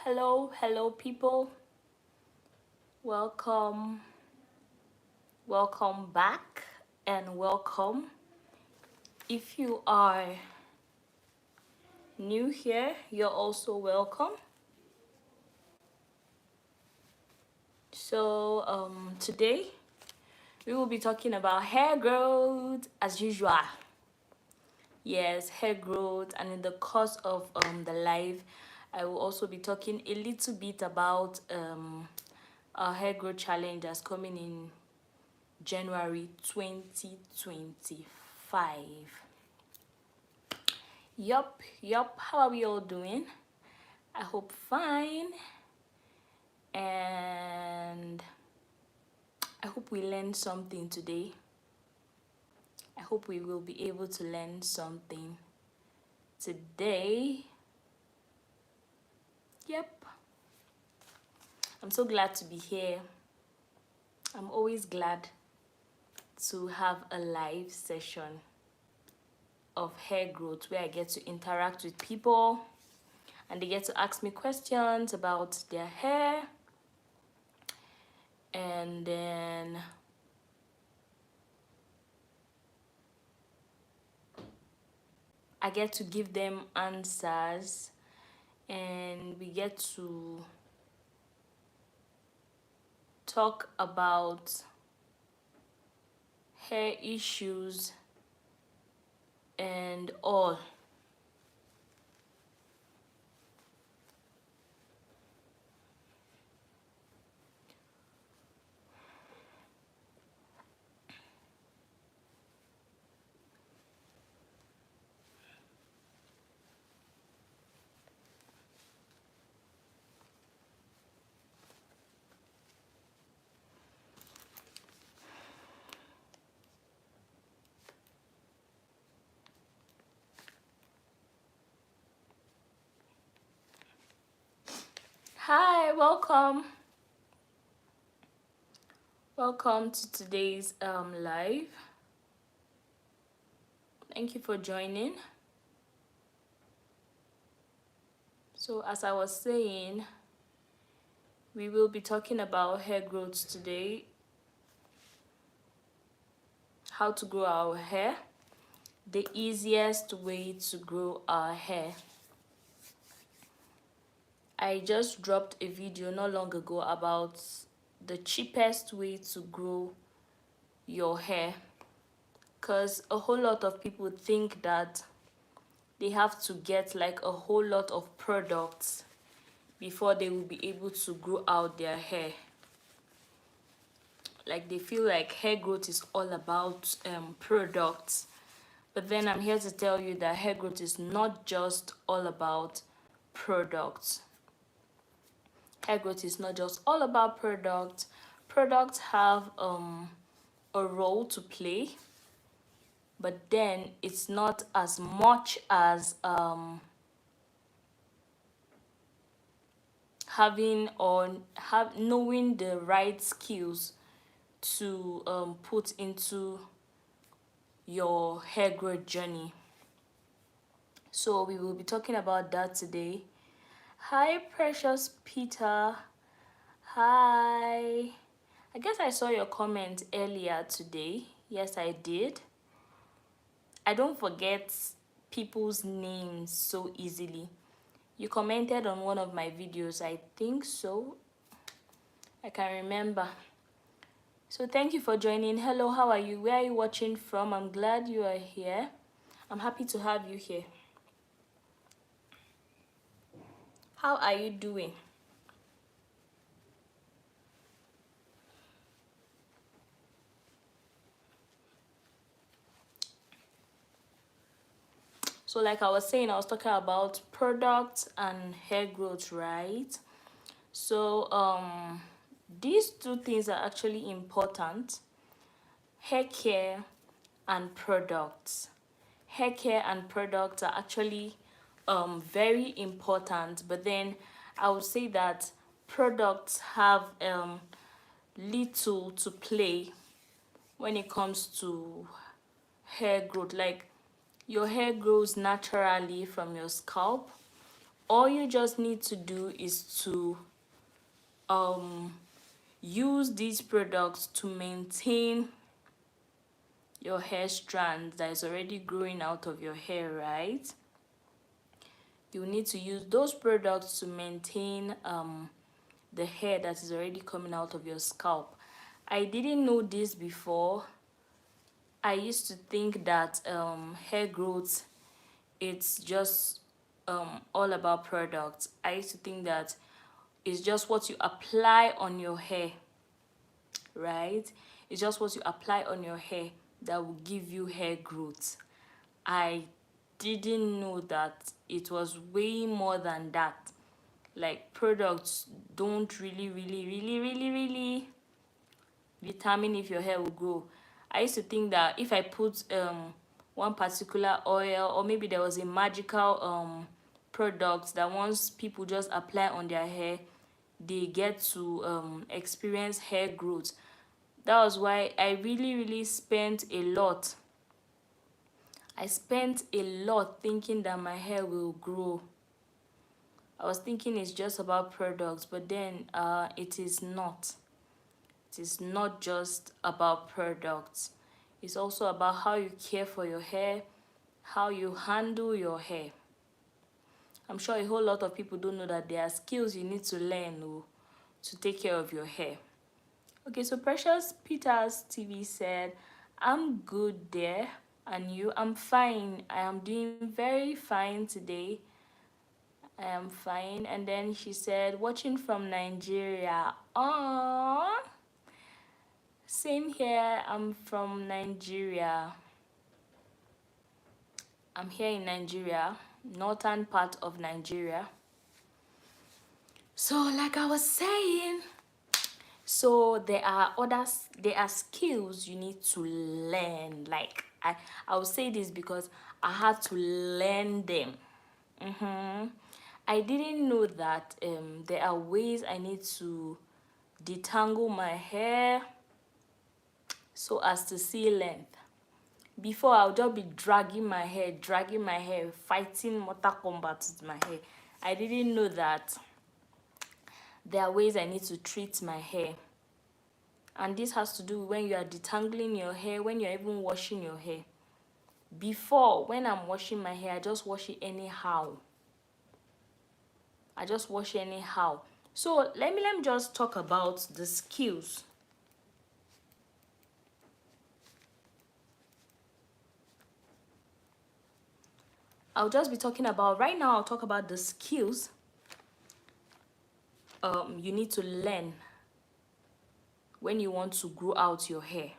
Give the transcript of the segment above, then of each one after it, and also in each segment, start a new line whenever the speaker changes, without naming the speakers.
Hello, people. Welcome, welcome back, and welcome. If you are new here, you're also welcome. So, today we will be talking about hair growth as usual. Yes, hair growth, and in the course of the live, I will also be talking a little bit about our hair growth challenge that's coming in January 2025. Yup. How are we all doing? I hope fine. And I hope we learned something today. I hope we will be able to learn something today. Yep. I'm so glad to be here. I'm always glad to have a live session of hair growth where I get to interact with people and they get to ask me questions about their hair, and then I get to give them answers, and we get to talk about hair issues and all. Hi, welcome to today's live. Thank you for joining. So as I was saying, we will be talking about hair growth today, how to grow our hair, the easiest way to grow our hair. I just dropped a video not long ago about the cheapest way to grow your hair, because a whole lot of people think that they have to get like a whole lot of products before they will be able to grow out their hair. Like they feel like hair growth is all about products, but then I'm here to tell you that hair growth is not just all about products. Hair growth is not just all about products. Products have a role to play, but then it's not as much as knowing the right skills to put into your hair growth journey. So we will be talking about that today. Hi, Precious Peter. Hi. I guess I saw your comment earlier today. Yes, I did. I don't forget people's names so easily. You commented on one of my videos, I think so. I can remember. So thank you for joining. Hello, how are you? Where are you watching from? I'm glad you are here. I'm happy to have you here. How are you doing? So like I was saying, I was talking about products and hair growth, right? So these two things are actually important: hair care and products. Hair care and products are actually very important, but then I would say that products have little to play when it comes to hair growth. Like your hair grows naturally from your scalp, all you just need to do is to use these products to maintain your hair strands that is already growing out of your hair, right? You need to use those products to maintain the hair that is already coming out of your scalp. I didn't know this before. I used to think that hair growth, it's just all about products. I used to think that it's just what you apply on your hair, right? It's just what you apply on your hair that will give you hair growth. I didn't know that it was way more than that. Like, products don't really determine if your hair will grow. I used to think that if I put one particular oil, or maybe there was a magical product that once people just apply on their hair, they get to experience hair growth. That was why I really spent a lot. I spent a lot thinking that my hair will grow. I was thinking it's just about products, but then it is not. It is not just about products. It's also about how you care for your hair, how you handle your hair. I'm sure a whole lot of people don't know that there are skills you need to learn to take care of your hair. Okay, so Precious Peters TV said, I'm good there. And you? I'm fine. I am doing very fine today. I am fine. And then she said, watching from Nigeria. Aww. Same here. I'm from Nigeria. I'm here in Nigeria, northern part of Nigeria. So like I was saying, so there are skills you need to learn. Like I will say this because I had to learn them. I didn't know that there are ways I need to detangle my hair so as to see length. Before, I'll just be dragging my hair, fighting Mortal Kombat with my hair. I didn't know that there are ways I need to treat my hair. And this has to do with when you are detangling your hair, when you're even washing your hair. Before, when I'm washing my hair, I just wash it anyhow. So let me just talk about the skills. I'll just be talking about, right now I'll talk about the skills you need to learn when you want to grow out your hair.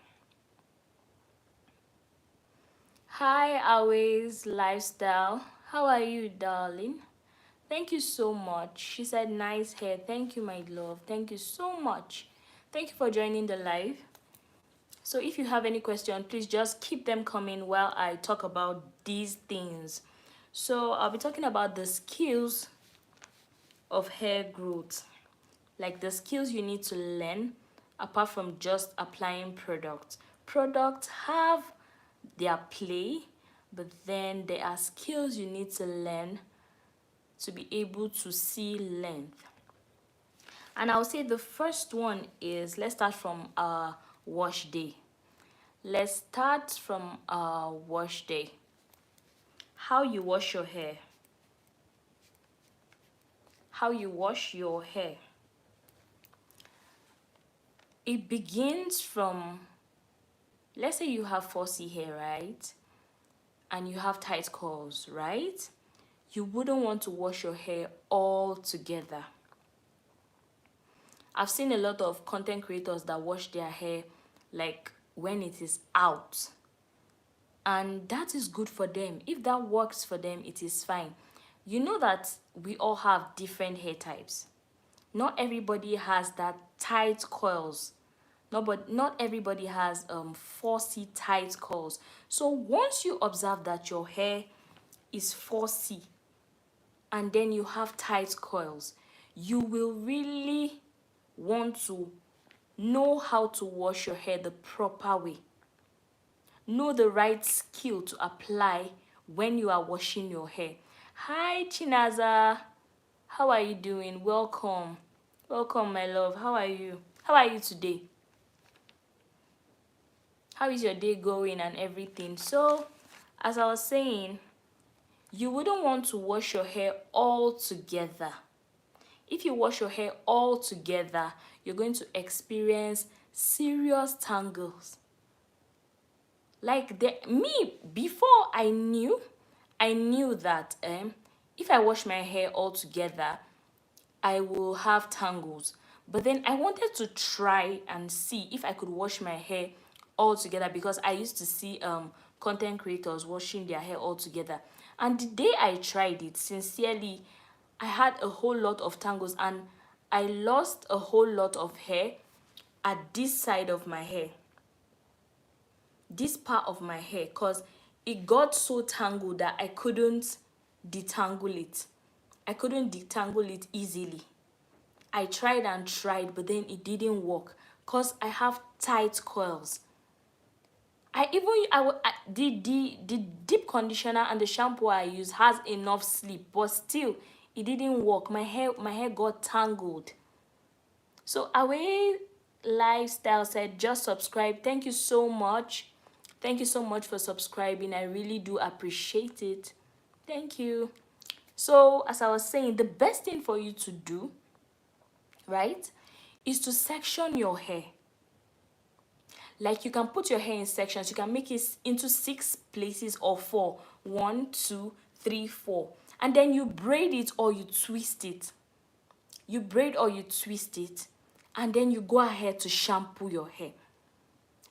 Hi, Always Lifestyle. How are you, darling? Thank you so much. She said nice hair. Thank you, my love. Thank you so much. Thank you for joining the live. So if you have any question, please just keep them coming while I talk about these things. So I'll be talking about the skills of hair growth, like the skills you need to learn apart from just applying products. Products have their play, but then there are skills you need to learn to be able to see length. And I'll say the first one is, let's start from wash day. Let's start from wash day. How you wash your hair. How you wash your hair. It begins from, let's say you have 4C hair, right? And you have tight curls, right? You wouldn't want to wash your hair all together. I've seen a lot of content creators that wash their hair like when it is out. And that is good for them. If that works for them, it is fine. You know that we all have different hair types. Not everybody has that tight coils. Not everybody has 4C tight coils. So once you observe that your hair is 4C and then you have tight coils, you will really want to know how to wash your hair the proper way. Know the right skill to apply when you are washing your hair. Hi, Chinaza. How are you doing? Welcome. Welcome, my love. How are you? How are you today? How is your day going and everything? So, as I was saying, you wouldn't want to wash your hair all together. If you wash your hair all together, you're going to experience serious tangles. Like me, before I knew that if I wash my hair all together, I will have tangles. But then I wanted to try and see if I could wash my hair all together, because I used to see content creators washing their hair all together. And the day I tried it, sincerely, I had a whole lot of tangles, and I lost a whole lot of hair at this side of my hair, this part of my hair, because it got so tangled that I couldn't detangle it. I couldn't detangle it easily. I tried and tried, but then it didn't work because I have tight coils. The deep conditioner and the shampoo I use has enough slip, but still it didn't work. My hair got tangled. So Away Lifestyle said, just subscribe. Thank you so much. Thank you so much for subscribing. I really do appreciate it. Thank you. So as I was saying, the best thing for you to do, right, is to section your hair. Like, you can put your hair in sections. You can make it into 6 places or 4. 1, 2, 3, 4. And then you braid it or you twist it. You braid or you twist it. And then you go ahead to shampoo your hair.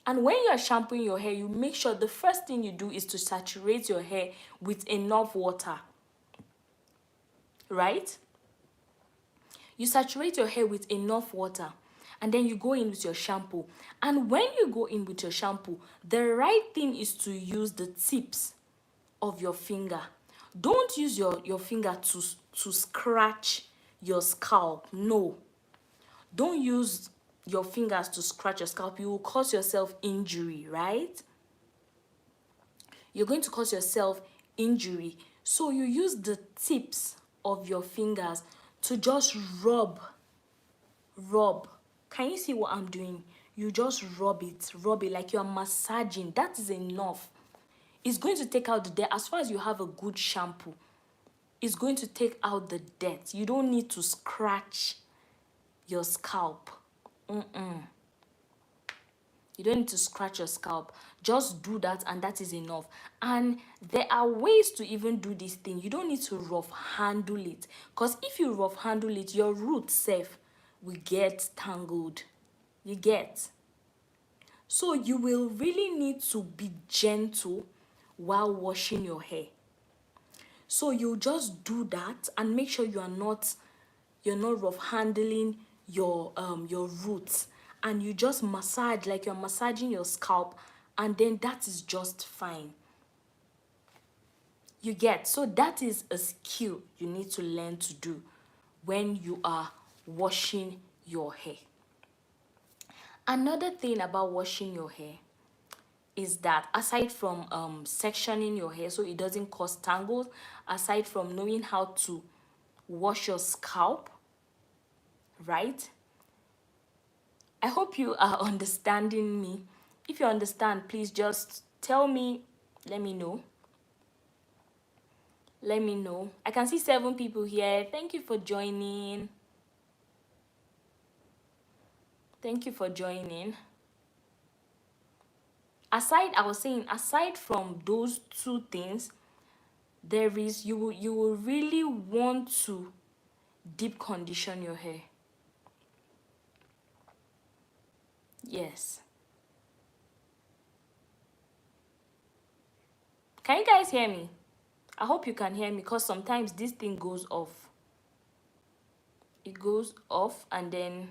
And when you are shampooing your hair, you make sure the first thing you do is to saturate your hair with enough water. Right? You saturate your hair with enough water, and then you go in with your shampoo. And when you go in with your shampoo, the right thing is to use the tips of your finger. Don't use your finger to scratch your scalp. No. Don't use your fingers to scratch your scalp. You will cause yourself injury, right? You're going to cause yourself injury. So you use the tips of your fingers to just rub. Can you see what I'm doing? You just rub it like you're massaging. That is enough. It's going to take out the dirt. As far as you have a good shampoo, it's going to take out the dirt. You don't need to scratch your scalp. You don't need to scratch your scalp. Just do that, and that is enough. And there are ways to even do this thing. You don't need to rough handle it, because if you rough handle it, your roots self will get tangled. You get? So you will really need to be gentle while washing your hair. So you just do that and make sure you're not rough handling your roots, and you just massage like you're massaging your scalp, and then that is just fine. You get? So that is a skill you need to learn to do when you are washing your hair. Another thing about washing your hair is that, aside from sectioning your hair so it doesn't cause tangles, aside from knowing how to wash your scalp, right? I hope you are understanding me. If you understand, please just tell me. Let me know. Let me know. I can see 7 people here. Thank you for joining. Thank you for joining. I was saying, aside from those 2 things, there is, you will really want to deep condition your hair. Yes. Can you guys hear me? I hope you can hear me, because sometimes this thing goes off. It goes off, and then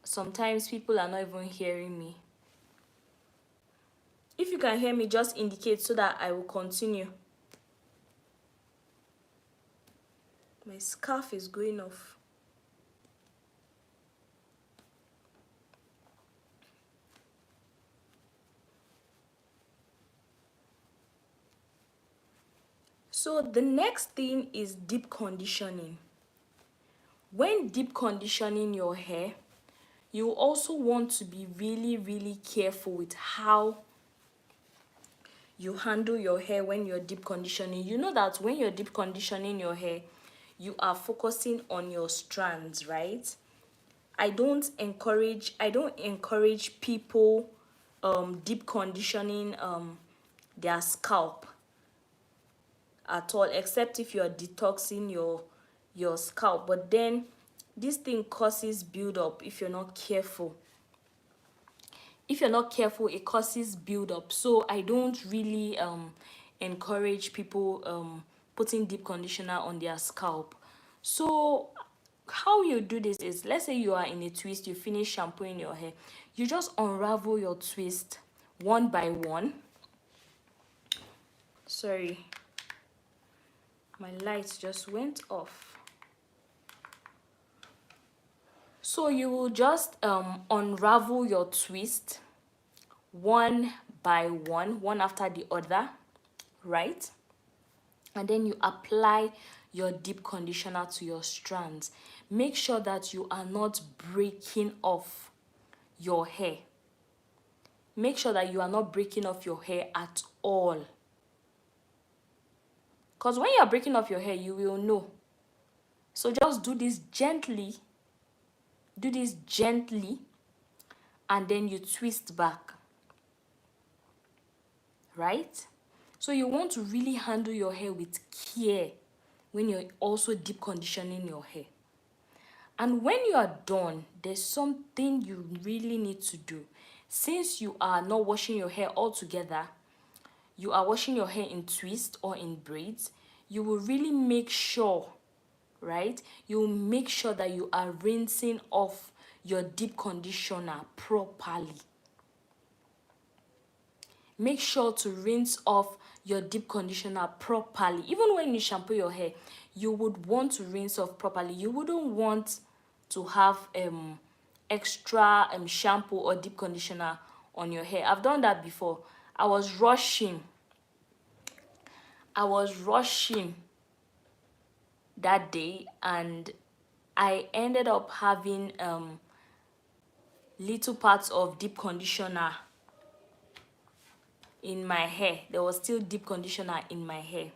sometimes people are not even hearing me. If you can hear me, just indicate so that I will continue. My scarf is going off. So the next thing is deep conditioning. when deep conditioning your hair, you also want to be really, really careful with how you handle your hair when you're deep conditioning. You know that when you're deep conditioning your hair, you are focusing on your strands, right? I don't encourage people deep conditioning their scalp at all, except if you are detoxing your scalp. But then this thing causes buildup if you're not careful. If you're not careful, it causes buildup. So I don't really encourage people putting deep conditioner on their scalp. So how you do this is, let's say you are in a twist, you finish shampooing your hair, you just unravel your twist one by one. Sorry, my light just went off. So you will just unravel your twist one by one after the other, right? And then you apply your deep conditioner to your strands. Make sure that you are not breaking off your hair. Make sure that you are not breaking off your hair at all. Because when you are breaking off your hair, you will know. So just do this gently. Do this gently. And then you twist back. Right? So you want to really handle your hair with care when you're also deep conditioning your hair. And when you are done, there's something you really need to do. Since you are not washing your hair altogether, you are washing your hair in twists or in braids, you will really make sure, right? You will make sure that you are rinsing off your deep conditioner properly. Make sure to rinse off your deep conditioner properly. Even when you shampoo your hair, you would want to rinse off properly. You wouldn't want to have extra shampoo or deep conditioner on your hair. I've done that before. I was rushing that day, and I ended up having little parts of deep conditioner in my hair. There was still deep conditioner in my hair,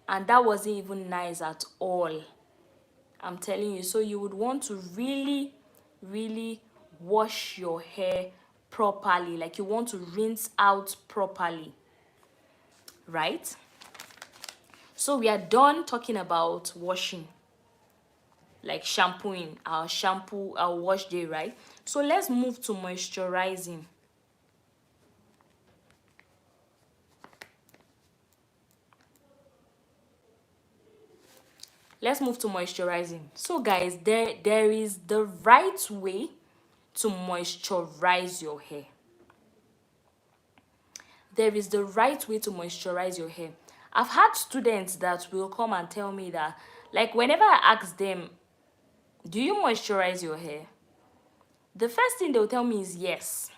and that wasn't even nice at all. I'm telling you. So you would want to really, really wash your hair properly. Like, you want to rinse out properly, right? So we are done talking about washing, like shampooing, our wash day, right? So let's move to moisturizing. Let's move to moisturizing. So guys, there is the right way to moisturize your hair. There is the right way to moisturize your hair. I've had students that will come and tell me that, like, whenever I ask them, do you moisturize your hair? The first thing they'll tell me is yes.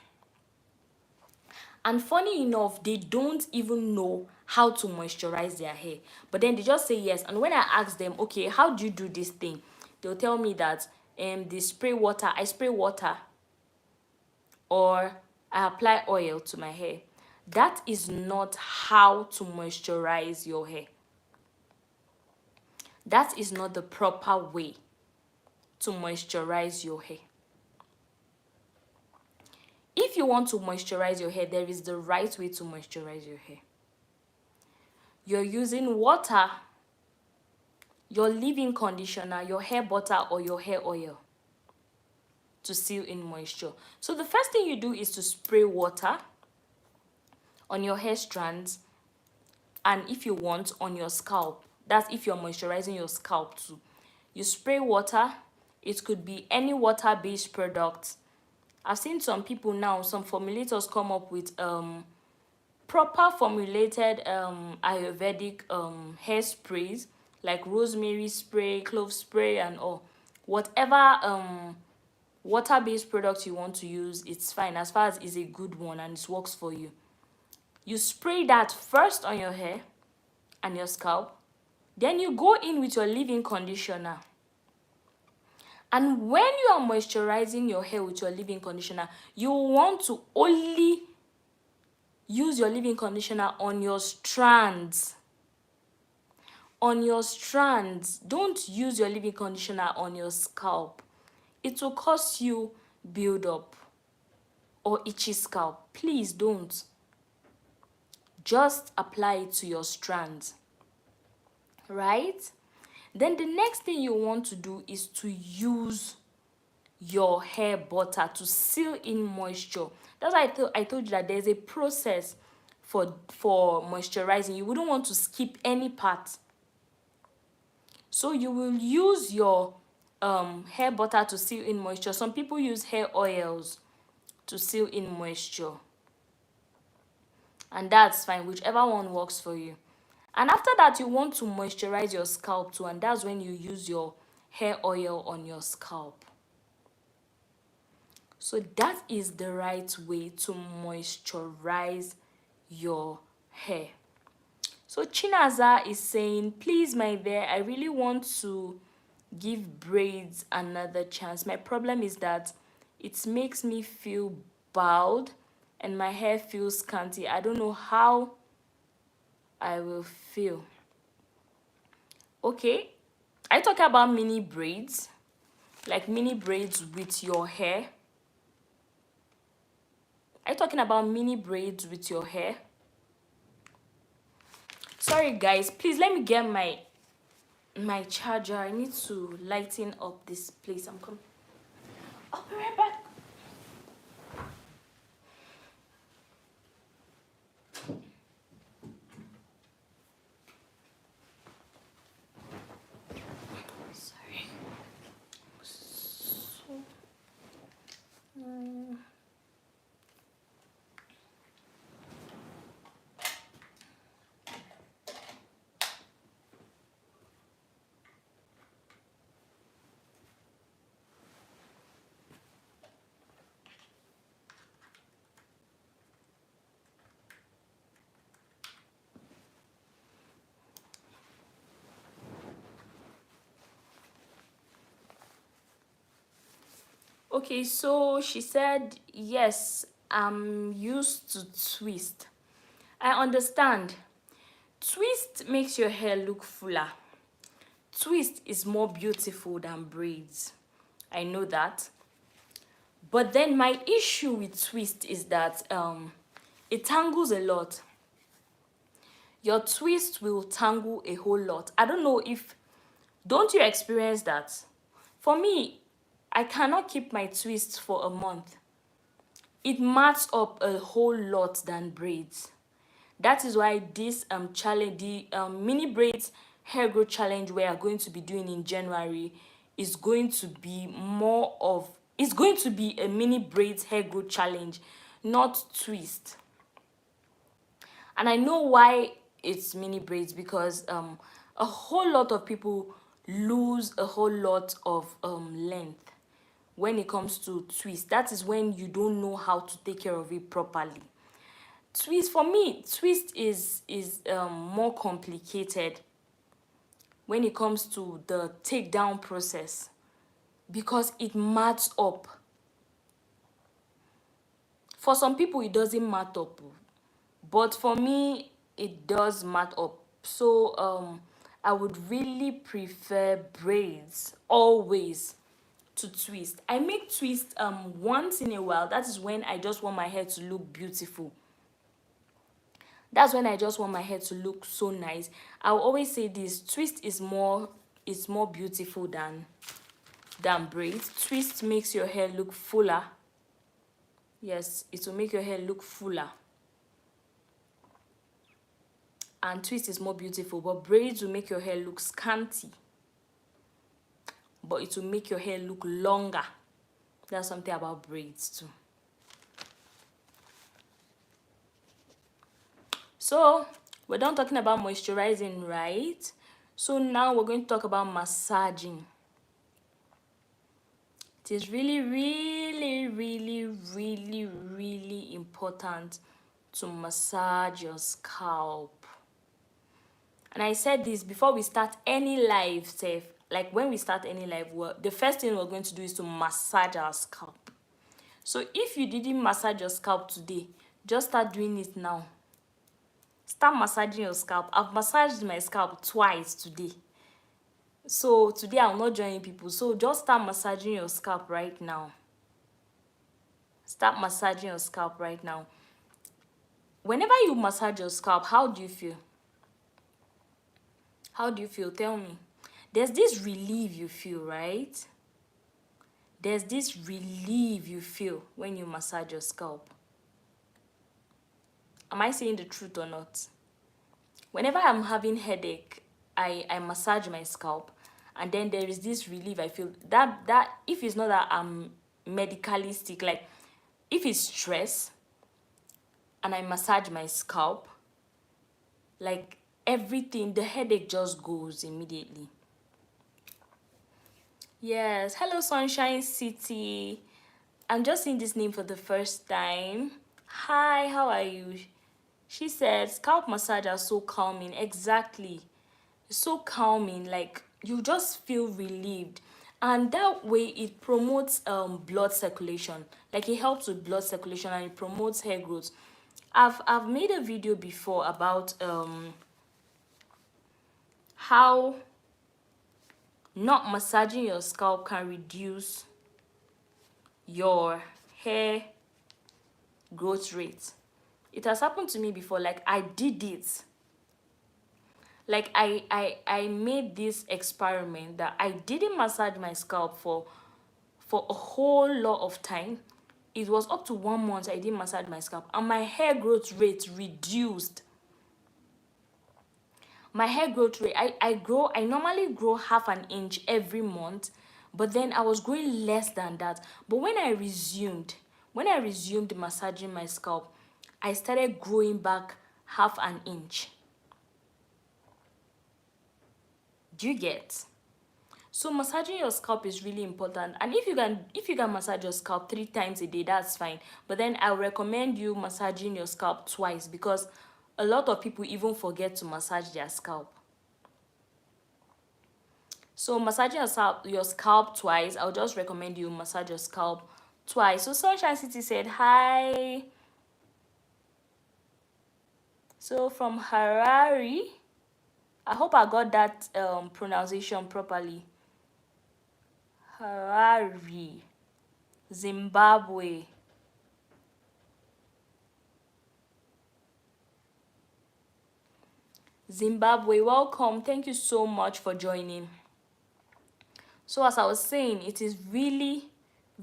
And funny enough, they don't even know how to moisturize their hair. But then they just say yes. And when I ask them, okay, how do you do this thing? They'll tell me that they spray water. I spray water. Or I apply oil to my hair. That is not how to moisturize your hair. That is not the proper way to moisturize your hair. If you want to moisturize your hair, there is the right way to moisturize your hair. You're using water, your leave-in conditioner, your hair butter, or your hair oil to seal in moisture. So the first thing you do is to spray water on your hair strands, and if you want, on your scalp. That's if you're moisturizing your scalp too. You spray water. It could be any water-based product. I've seen some people now, some formulators come up with proper formulated Ayurvedic hair sprays, like rosemary spray, clove spray, and all. Whatever water-based product you want to use, it's fine, as far as it's a good one and it works for you. You spray that first on your hair and your scalp. Then you go in with your leave-in conditioner. And when you are moisturizing your hair with your leave-in conditioner, you want to only use your leave-in conditioner on your strands. On your strands. Don't use your leave-in conditioner on your scalp. It will cause you build-up or itchy scalp. Please don't. Just apply it to your strands. Right? Then the next thing you want to do is to use your hair butter to seal in moisture. That's why I told you that there's a process for moisturizing. You wouldn't want to skip any part. So you will use your hair butter to seal in moisture. Some people use hair oils to seal in moisture. And that's fine, whichever one works for you. And after that, you want to moisturize your scalp too, and that's when you use your hair oil on your scalp. So that is the right way to moisturize your hair. So Chinaza is saying, please my dear, I really want to give braids another chance. My problem is that it makes me feel bald and my hair feels scanty. I don't know how I will feel. Okay, I talk about mini braids, like mini braids with your hair. Are you talking about mini braids with your hair? Sorry guys, please let me get my charger. I need to lighten up this place. I'm coming. I'll be right back. Sorry. Okay, so she said, yes, I'm used to twist. I understand. Twist makes your hair look fuller. Twist is more beautiful than braids. I know that. But then my issue with twist is that it tangles a lot. Your twist will tangle a whole lot. I don't know if, don't you experience that? For me, I cannot keep my twist for a month. It mats up a whole lot than braids. That is why this challenge, the mini braids hair growth challenge we are going to be doing in January is going to be more of, it's going to be a mini braids hair growth challenge, not twist. And I know why it's mini braids, because a whole lot of people lose a whole lot of length when it comes to twist. That is when you don't know how to take care of it properly. Twist, for me, twist is more complicated when it comes to the takedown process, because it mats up. For some people it doesn't mat up, but for me it does mat up. So I would really prefer braids always to twist. I make twist once in a while. That is when I just want my hair to look beautiful. That's when I just want my hair to look so nice. I will always say this, twist is more beautiful than braids. Twist makes your hair look fuller. Yes, it will make your hair look fuller. And twist is more beautiful, but braids will make your hair look scanty. But it will make your hair look longer. That's something about braids too. So we're done talking about moisturizing, right? So now we're going to talk about massaging. It is really, really, really, really, really important to massage your scalp. And I said this before we start any live, Seth. like when we start any live work, the first thing we're going to do is to massage our scalp. So if you didn't massage your scalp today, just start doing it now. Start massaging your scalp. I've massaged my scalp twice today. So today I'm not joining people. So just start massaging your scalp right now. Start massaging your scalp right now. Whenever you massage your scalp, how do you feel? How do you feel? Tell me. There's this relief you feel, right? There's this relief you feel when you massage your scalp. Am I saying the truth or not? Whenever I'm having headache, I massage my scalp, and then there is this relief I feel. That if it's not that I'm medically sick, like if it's stress and I massage my scalp, like everything, the headache just goes immediately. Yes, hello Sunshine City. I'm just seeing this name for the first time. Hi, how are you? She said scalp massage are so calming. Exactly. So calming, like you just feel relieved, and that way it promotes blood circulation. Like it helps with blood circulation and it promotes hair growth. I've made a video before about how not massaging your scalp can reduce your hair growth rate. It has happened to me before. Like I did it. Like I made this experiment that I didn't massage my scalp for a whole lot of time. It was up to 1 month I didn't massage my scalp, and my hair growth rate reduced. My hair growth rate, I normally grow half an inch every month, but then I was growing less than that. But when I resumed massaging my scalp, I started growing back half an inch. Do you get? So massaging your scalp is really important, and if you can massage your scalp 3 times a day, that's fine. But then I recommend you massaging your scalp twice, because a lot of people even forget to massage their scalp. So massaging your scalp twice, I'll just recommend you massage your scalp twice. So Sunshine City said hi. So from Harare, I hope I got that pronunciation properly. Harare, Zimbabwe. Zimbabwe, welcome. Thank you so much for joining. So as I was saying, it is really,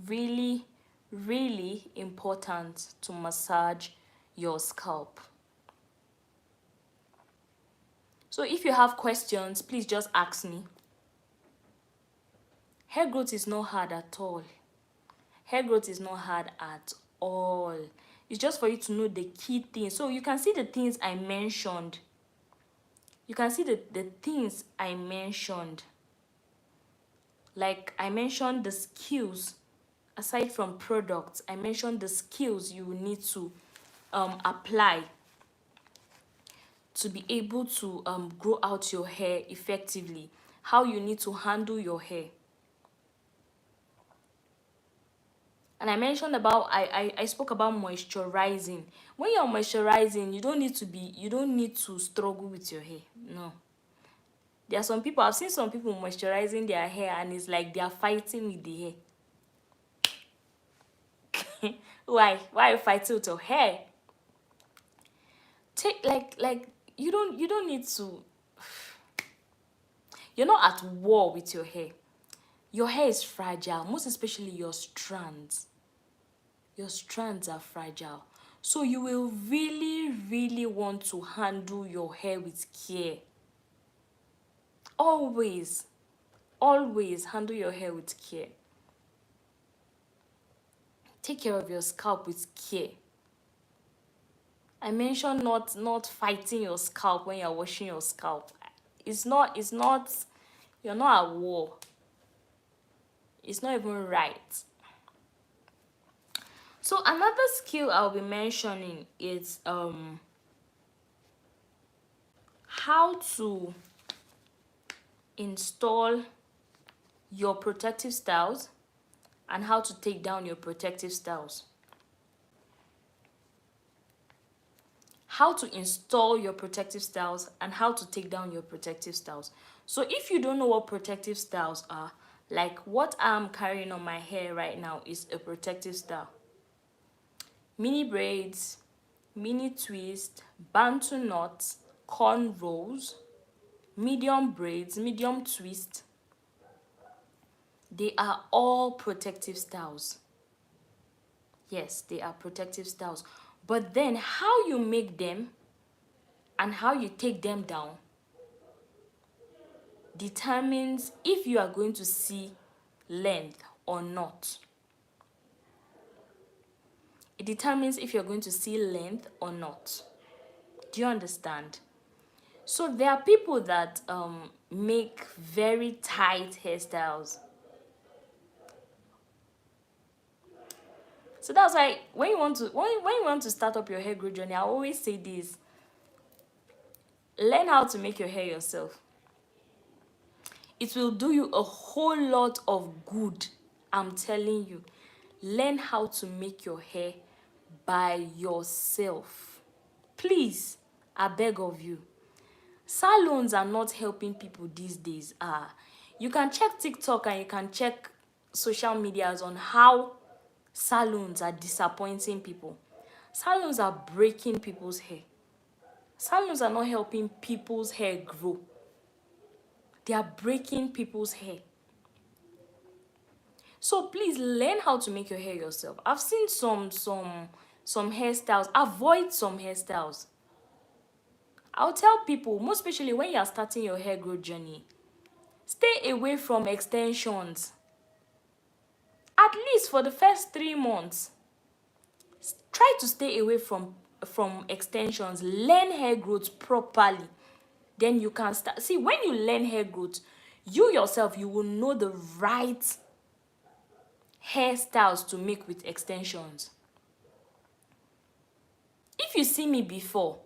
really, really important to massage your scalp. So if you have questions, please just ask me. Hair growth is not hard at all. Hair growth is not hard at all. It's just for you to know the key things. So you can see the things I mentioned. You can see the things I mentioned. Like I mentioned the skills. Aside from products, I mentioned the skills you will need to apply to be able to grow out your hair effectively. How you need to handle your hair. And I mentioned about I spoke about moisturizing. When you're moisturizing, you don't need to struggle with your hair. No. There are some people, I've seen some people moisturizing their hair and it's like they are fighting with the hair. Why are you fighting with your hair? Take like you don't need to. You're not at war with your hair. Your hair is fragile, most especially your strands. Your strands are fragile. So you will really, really want to handle your hair with care. Always handle your hair with care. Take care of your scalp with care. I mentioned not fighting your scalp when you're washing your scalp. It's not, you're not at war. It's not even right. So another skill I'll be mentioning is how to install your protective styles and how to take down your protective styles. How to install your protective styles and how to take down your protective styles. So if you don't know what protective styles are, like what I'm carrying on my hair right now is a protective style. Mini braids, mini twist, bantu knots, cornrows, medium braids, medium twist. They are all protective styles. Yes, they are protective styles. But then how you make them and how you take them down determines if you are going to see length or not. It determines if you're going to see length or not. Do you understand? So there are people that make very tight hairstyles. So that's why when you want to start up your hair growth journey, I always say this: learn how to make your hair yourself. It will do you a whole lot of good. I'm telling you. Learn how to make your hair by yourself. Please, I beg of you. Salons are not helping people these days. You can check TikTok and you can check social medias on how salons are disappointing people. Salons are breaking people's hair. Salons are not helping people's hair grow. They are breaking people's hair. So please learn how to make your hair yourself. I've seen some hairstyles. Avoid some hairstyles. I'll tell people, most especially when you are starting your hair growth journey, stay away from extensions. At least for the first 3 months. Try to stay away from extensions. Learn hair growth properly. Then you can start. See, when you learn hair growth, you yourself, you will know the right hairstyles to make with extensions. If you see me before,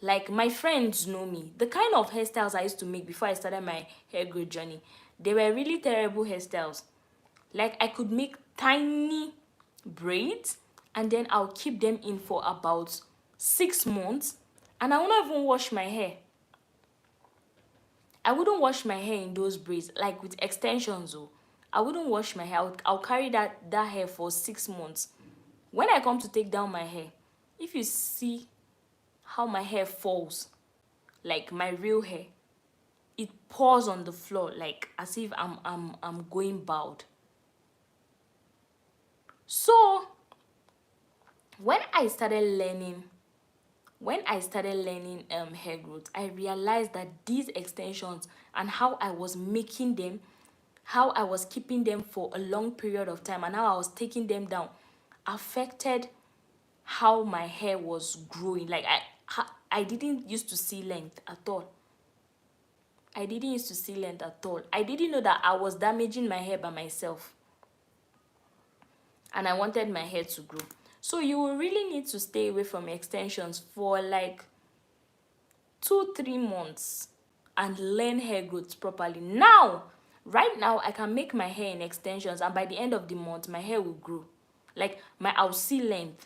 like my friends know me, the kind of hairstyles I used to make before I started my hair growth journey, they were really terrible hairstyles. Like I could make tiny braids and then I'll keep them in for about 6 months and I will not even wash my hair. I wouldn't wash my hair in those braids, like with extensions though. I wouldn't wash my hair. I'll carry that hair for 6 months. When I come to take down my hair, if you see how my hair falls, like my real hair, it pours on the floor like as if I'm going bald. So when I started learning hair growth, I realized that these extensions and how I was making them, how I was keeping them for a long period of time and how I was taking them down affected how my hair was growing. Like I didn't used to see length at all. I didn't used to see length at all. I didn't know that I was damaging my hair by myself. And I wanted my hair to grow. So you will really need to stay away from extensions for like 2-3 months and learn hair growth properly. Right now, I can make my hair in extensions and by the end of the month, my hair will grow. Like I'll see length.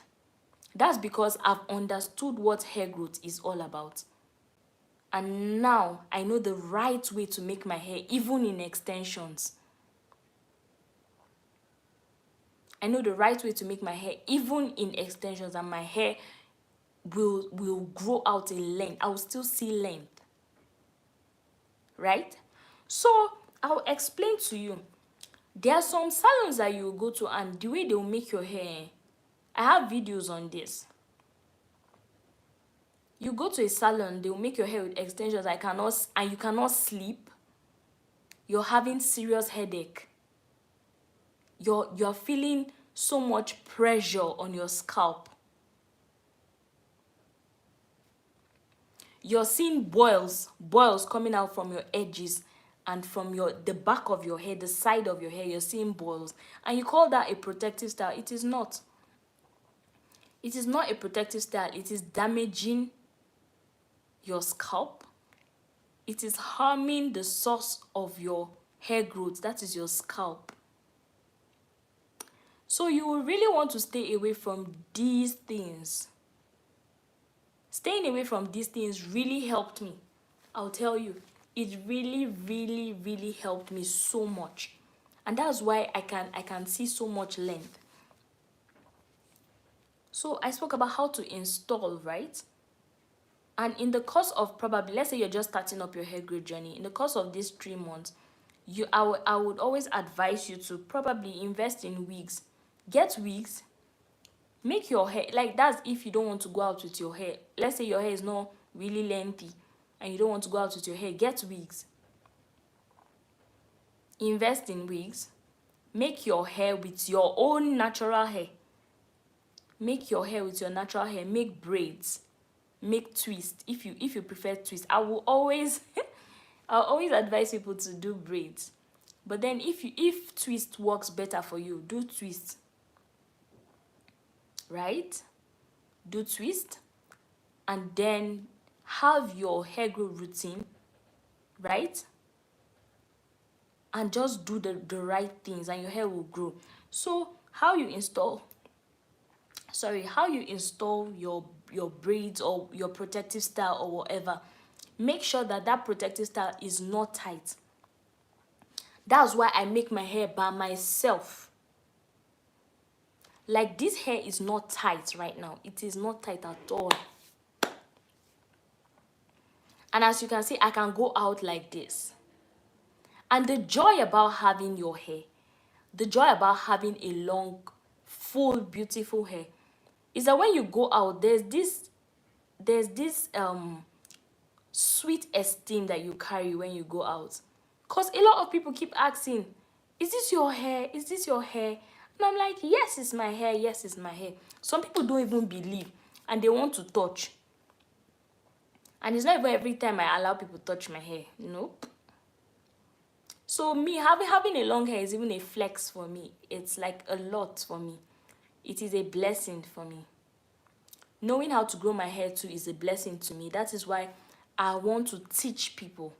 That's because I've understood what hair growth is all about. And now I know the right way to make my hair even in extensions. I know the right way to make my hair even in extensions and my hair will grow out in length. I will still see length. Right? So I'll explain to you. There are some salons that you will go to and the way they will make your hair, I have videos on this. You go to a salon, they will make your hair with extensions and you cannot sleep. You're having serious headache. You're feeling so much pressure on your scalp. You're seeing boils coming out from your edges and from the back of your hair, the side of your hair, you're seeing boils. And you call that a protective style. It is not. It is not a protective style. It is damaging your scalp. It is harming the source of your hair growth, that is your scalp. So you will really want to stay away from these things. Staying away from these things really helped me. I'll tell you, it really, really, really helped me so much. And that's why I can see so much length. So I spoke about how to install, right? And in the course of, probably, let's say you're just starting up your hair growth journey, in the course of these 3 months, I would always advise you to probably invest in wigs. Get wigs. Make your hair, like, that's if you don't want to go out with your hair. Let's say your hair is not really lengthy and you don't want to go out with your hair. Get wigs. Invest in wigs. Make your hair with your own natural hair. Make your hair with your natural hair. Make braids. Make twist. If you prefer twist, I will always I'll always advise people to do braids. But then if twist works better for you, do twist. Right? Do twist. And then have your hair growth routine, right? And just do the right things and your hair will grow. So how you install your braids or your protective style or whatever, make sure that protective style is not tight. That's why I make my hair by myself. Like, this hair is not tight right now. It is not tight at all. And as you can see, I can go out like this. And the joy about having your hair, the joy about having a long, full, beautiful hair, is that when you go out, there's this sweet esteem that you carry when you go out. Because a lot of people keep asking, is this your hair? Is this your hair? And I'm like, yes, it's my hair. Yes, it's my hair. Some people don't even believe and they want to touch. And it's not even every time I allow people to touch my hair. Nope. So me, having a long hair is even a flex for me. It's like a lot for me. It is a blessing for me. Knowing how to grow my hair too is a blessing to me. That is why I want to teach people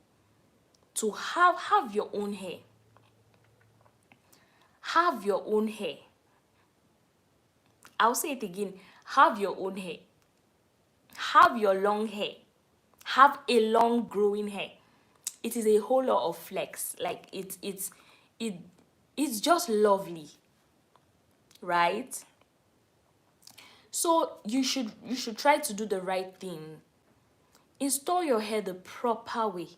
to have your own hair. Have your own hair. I'll say it again. Have your own hair. Have your long hair. Have a long growing hair. It is a whole lot of flex. Like, it's just lovely, right? So you should try to do the right thing. Install your hair the proper way.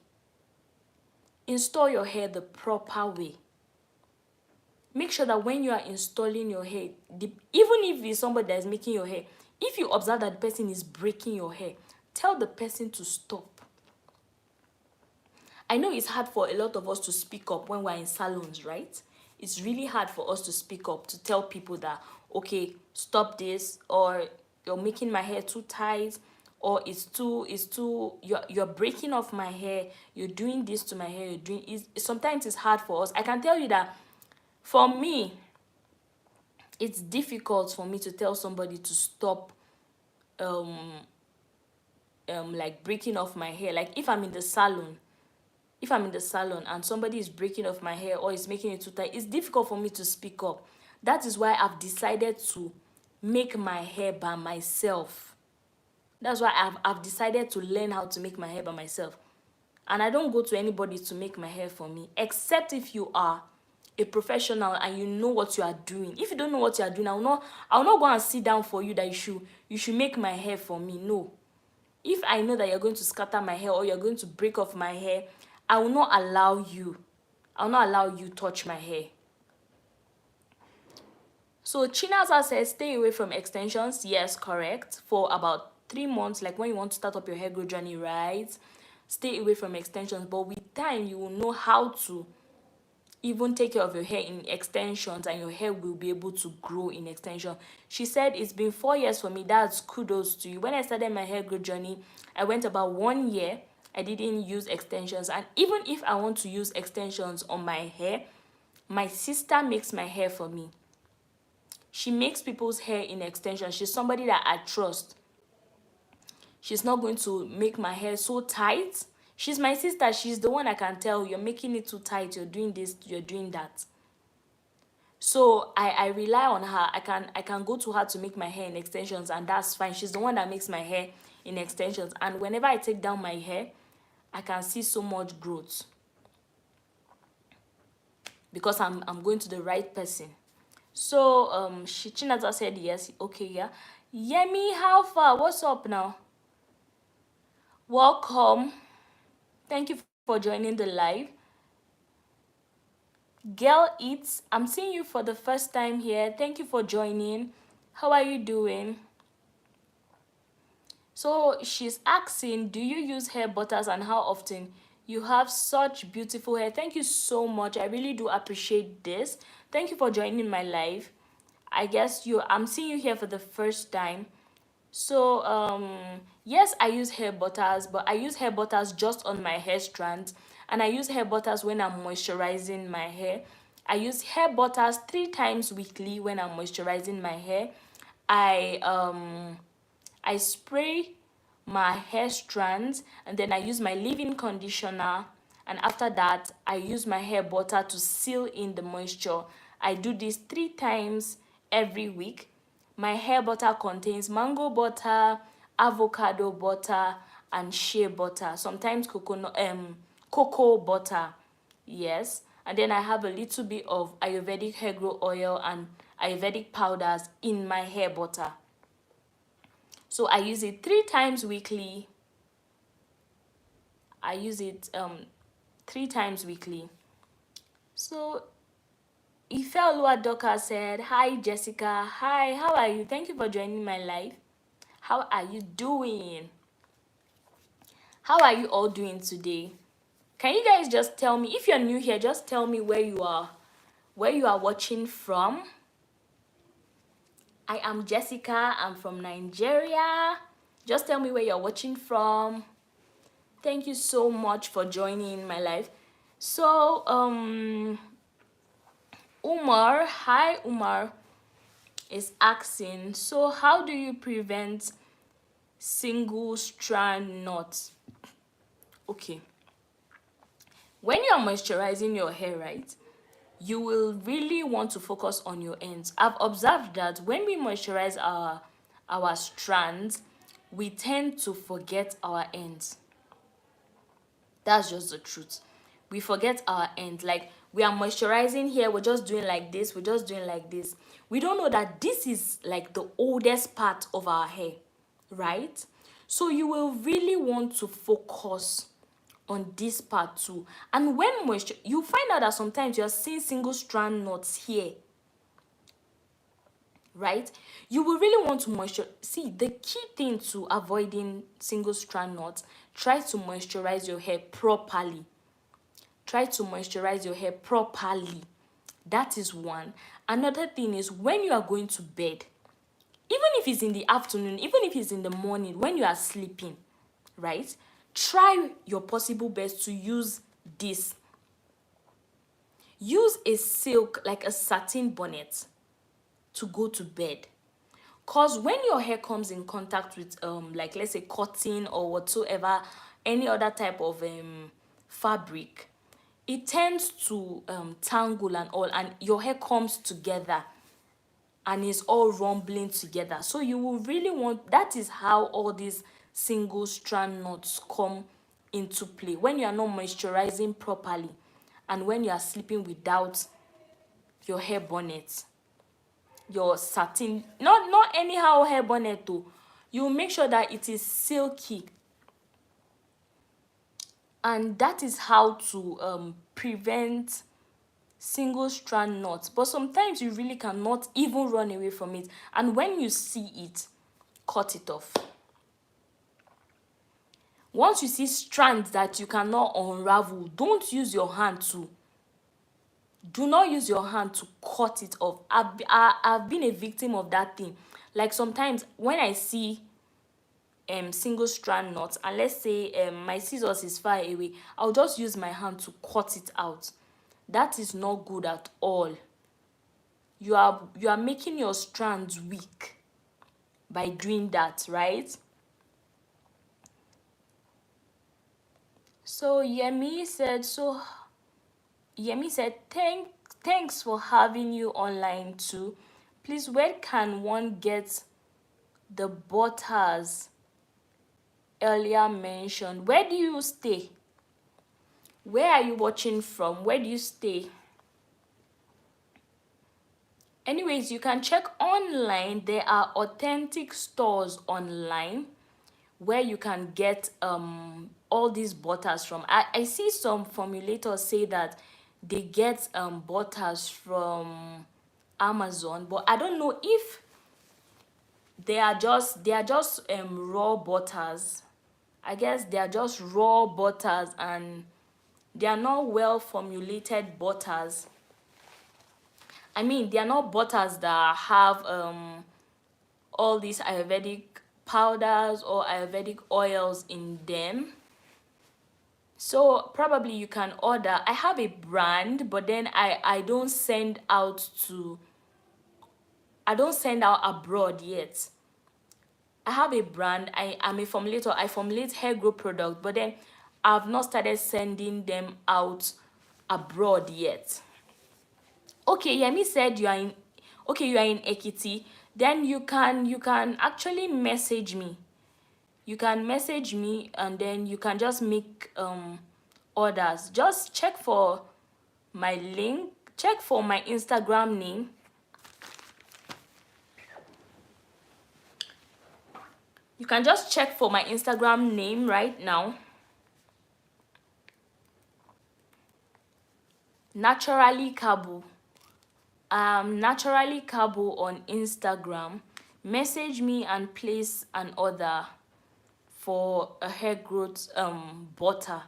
Install your hair the proper way. Make sure that when you are installing your hair, even if it's somebody that is making your hair, if you observe that the person is breaking your hair, tell the person to stop. I know it's hard for a lot of us to speak up when we're in salons, right? It's really hard for us to speak up, to tell people that, okay, stop this, or you're making my hair too tight, or you're breaking off my hair, you're doing this to my hair, sometimes it's hard for us. I can tell you that for me, it's difficult for me to tell somebody to stop like breaking off my hair. Like, if I'm in the salon and somebody is breaking off my hair or is making it too tight, it's difficult for me to speak up. That is why I've decided to make my hair by myself. That's why I've decided to learn how to make my hair by myself. And I don't go to anybody to make my hair for me, except if you are a professional and you know what you are doing. If you don't know what you are doing, I will not go and sit down for you that you should make my hair for me. No. If I know that you're going to scatter my hair or you're going to break off my hair, I will not allow you. I will not allow you touch my hair. So Chinaza says, stay away from extensions. Yes, correct. For about 3 months, like when you want to start up your hair growth journey, right? Stay away from extensions. But with time, you will know how to even take care of your hair in extensions, and your hair will be able to grow in extension. She said, it's been 4 years for me. That's kudos to you. When I started my hair growth journey, I went about 1 year. I didn't use extensions. And even if I want to use extensions on my hair, my sister makes my hair for me. She makes people's hair in extensions. She's somebody that I trust. She's not going to make my hair so tight. She's my sister. She's the one I can tell you're making it too tight, you're doing this, you're doing that. So I rely on her. I can go to her to make my hair in extensions, and that's fine. She's the one that makes my hair in extensions, and whenever I take down my hair, I can see so much growth because I'm going to the right person. So Chinata said yes. Okay, yeah. Yemi, how far? What's up now? Welcome. Thank you for joining the live. Girl Eats, I'm seeing you for the first time here. Thank you for joining. How are you doing? So she's asking, do you use hair butters and how often? You have such beautiful hair. Thank you so much. I really do appreciate this. Thank you for joining my live. I guess I'm seeing you here for the first time. So yes, I use hair butters, but I use hair butters just on my hair strands, and I use hair butters when I'm moisturizing my hair. I use hair butters 3 times weekly when I'm moisturizing my hair. I spray my hair strands, and then I use my leave-in conditioner, and after that I use my hair butter to seal in the moisture. I do this 3 times every week. My hair butter contains mango butter, avocado butter, and shea butter, sometimes cocoa butter. Yes, and then I have a little bit of Ayurvedic hair growth oil and Ayurvedic powders in my hair butter. So I use it 3 times weekly. I use it 3 times weekly. So Ifeoluwa Doka said, "Hi Jessica. Hi, how are you? Thank you for joining my live. How are you doing? How are you all doing today? Can you guys just tell me, if you're new here, just tell me where you are watching from. I am Jessica. I'm from Nigeria. Just tell me where you're watching from. Thank you so much for joining my live. So Umar, hi Umar, is asking, so how do you prevent single strand knots? Okay, when you're moisturizing your hair, right, you will really want to focus on your ends. I've observed that when we moisturize our strands, we tend to forget our ends. That's just the truth. We forget our end. Like, we are moisturizing here, we're just doing like this, we're just doing like this. We don't know that this is like the oldest part of our hair, right? So you will really want to focus on this part too. And when you find out that sometimes you're seeing single strand knots here, right? You will really want to moisturize. See, the key thing to avoiding single strand knots, try to moisturize your hair properly. Try to moisturize your hair properly. That is one. Another thing is, when you are going to bed, even if it's in the afternoon, even if it's in the morning, when you are sleeping, right, try your possible best to use this. Use a silk, like a satin bonnet, to go to bed. Because when your hair comes in contact with like, let's say, cotton or whatsoever, any other type of fabric, it tends to tangle and all, and your hair comes together and is all rumbling together. So you will really want, that is how all these single strand knots come into play, when you are not moisturizing properly and when you are sleeping without your hair bonnet, your satin, not anyhow hair bonnet though. You make sure that it is silky, and that is how to prevent single strand knots. But sometimes you really cannot even run away from it, and when you see it, cut it off. Once you see strands that you cannot unravel, don't use your hand to, do not use your hand to cut it off. I've been a victim of that thing. Like, sometimes when I see single strand knots, and let's say my scissors is far away, I'll just use my hand to cut it out. That is not good at all. You are making your strands weak by doing that, right? So Yemi said, thanks for having you online too. Please, where can one get the butters earlier mentioned? Where do you stay? Where are you watching from? Where do you stay? Anyways, you can check online. There are authentic stores online where you can get all these butters from. I see some formulators say that they get butters from Amazon, but I don't know if they are just raw butters. I guess they are just raw butters and they are not well formulated butters. I mean, they are not butters that have all these Ayurvedic powders or Ayurvedic oils in them. So probably you can order. I have a brand, but then I don't send out abroad yet. I have a brand. I'm a formulator. I formulate hair growth product, but then I've not started sending them out abroad yet. Okay, Yemi said you are in. Okay, you are in Ekiti. Then you can actually message me. You can message me and then you can just make orders. Just check for my link. Check for my Instagram name. You can just check for my Instagram name right now. Naturally Kabu. Naturally Kabu on Instagram. Message me and place an order for a hair growth butter.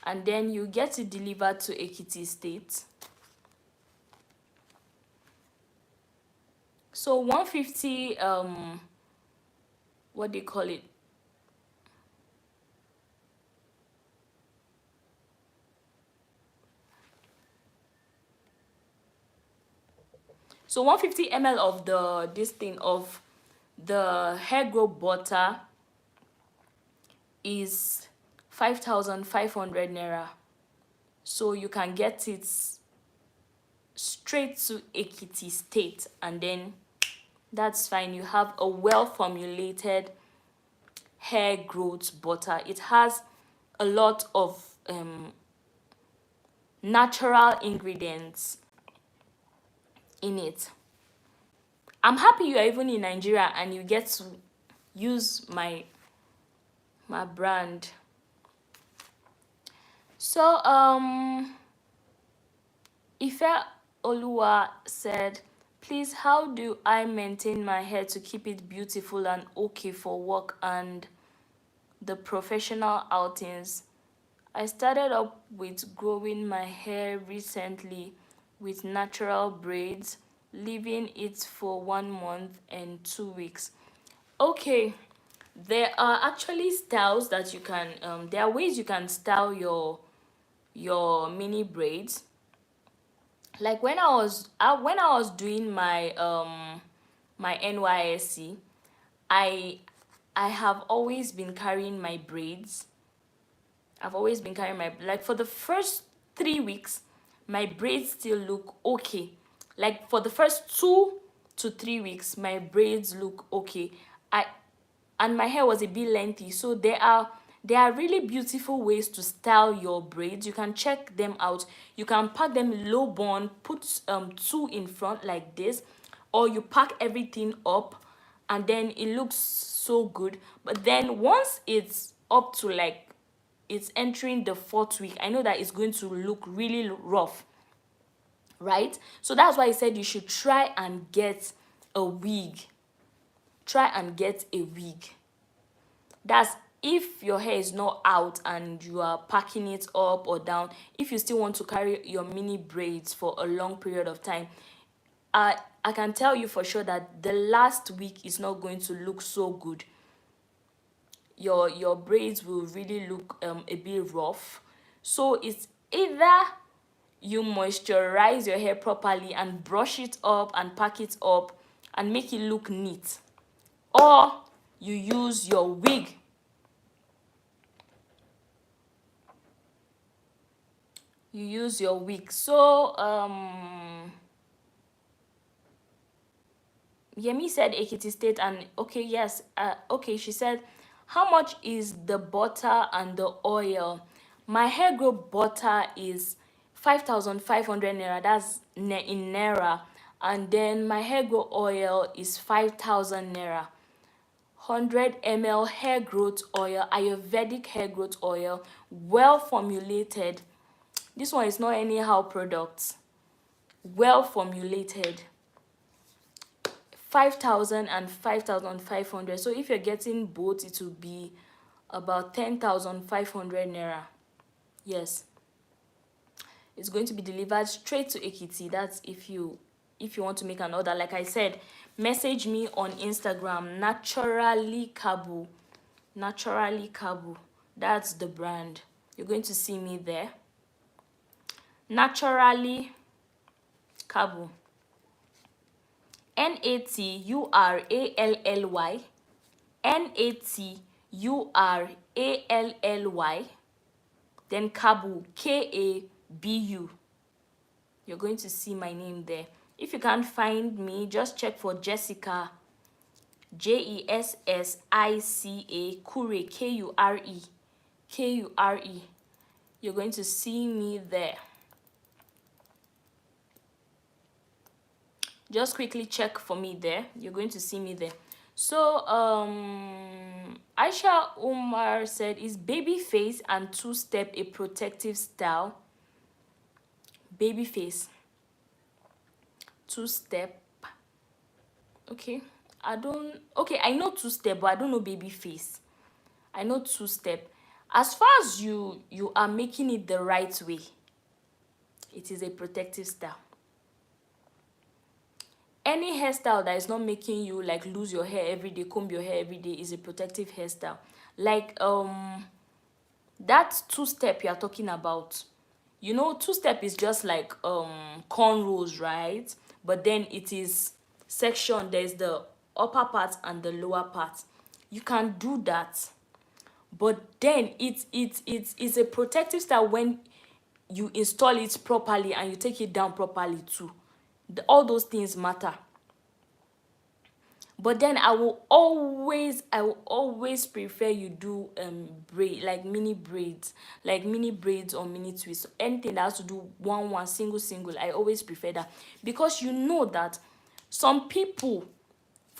And then you get it delivered to Ekiti State. So 150 what do you call it? So 150 ml of the hair growth butter is 5,500 naira. So you can get it straight to Ekiti State and then that's fine. You have a well formulated hair growth butter. It has a lot of natural ingredients in it. I'm happy you are even in Nigeria and you get to use my brand. So Ife Oluwa said, please, how do I maintain my hair to keep it beautiful and okay for work and the professional outings? I started up with growing my hair recently with natural braids, leaving it for 1 month and 2 weeks. Okay, there are actually styles that you can there are ways you can style your mini braids. Like when I was doing my my NYSC, I have always been carrying my braids. I've always been carrying my, like, for the first 3 weeks my braids still look okay. Like for the first 2 to 3 weeks my braids look okay. And my hair was a bit lengthy, so there are really beautiful ways to style your braids. You can check them out. You can pack them low bun, put 2 in front like this, or you pack everything up and then it looks so good. But then once it's up to, like, it's entering the 4th week, I know that it's going to look really rough, right? So that's why I said you should try and get a wig. Try and get a wig. That's if your hair is not out and you are packing it up or down. If you still want to carry your mini braids for a long period of time, I can tell you for sure that the last week is not going to look so good. Your braids will really look a bit rough. So it's either you moisturize your hair properly and brush it up and pack it up and make it look neat, or you use your wig. You use your wig. So Yemi said Ekiti State, and okay, yes, okay, she said, how much is the butter and the oil? My hair growth butter is 5,500 naira, that's in naira, and then my hair growth oil is 5,000 naira. 100 ml hair growth oil, Ayurvedic hair growth oil, well formulated. This one is not anyhow product, well formulated. 5,000 and 5,500. So if you're getting both, it will be about 10,500 naira. Yes, it's going to be delivered straight to Ekiti. That's if you want to make an order. Like I said, message me on Instagram, naturally kabu. Naturally kabu, that's the brand. You're going to see me there. Naturally kabu. Naturally, Naturally, then Kabu, Kabu. You're going to see my name there. If you can't find me, just check for Jessica, Jessica Kure, Kure. You're going to see me there. Just quickly check for me there. You're going to see me there. So Aisha Umar said, is baby face and two-step a protective style? Baby face, two-step. Okay, I know two-step, but I don't know baby face. I know two-step. As far as you are making it the right way, it is a protective style. Any hairstyle that is not making you like lose your hair every day, comb your hair every day, is a protective hairstyle. Like that two-step you are talking about, you know, two-step is just like cornrows, right? But then it is section. There's the upper part and the lower part. You can do that, but then it's a protective style when you install it properly and you take it down properly too. All those things matter. But then I will always prefer you do braid, like mini braids, or mini twists. Anything that has to do one single, I always prefer that, because you know that for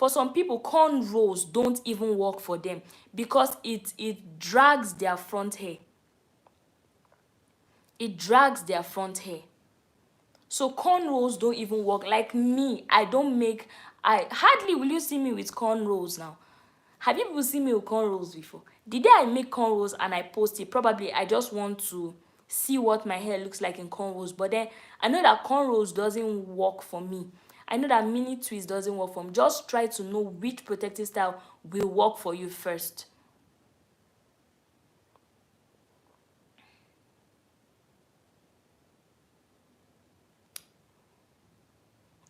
some people cornrows don't even work for them, because it drags their front hair. It drags their front hair. So cornrows don't even work. Like me, I hardly will you see me with cornrows now. Have you people seen me with cornrows before? The day I make cornrows and I post it, probably I just want to see what my hair looks like in cornrows. But then I know that cornrows doesn't work for me. I know that mini twist doesn't work for me. Just try to know which protective style will work for you first.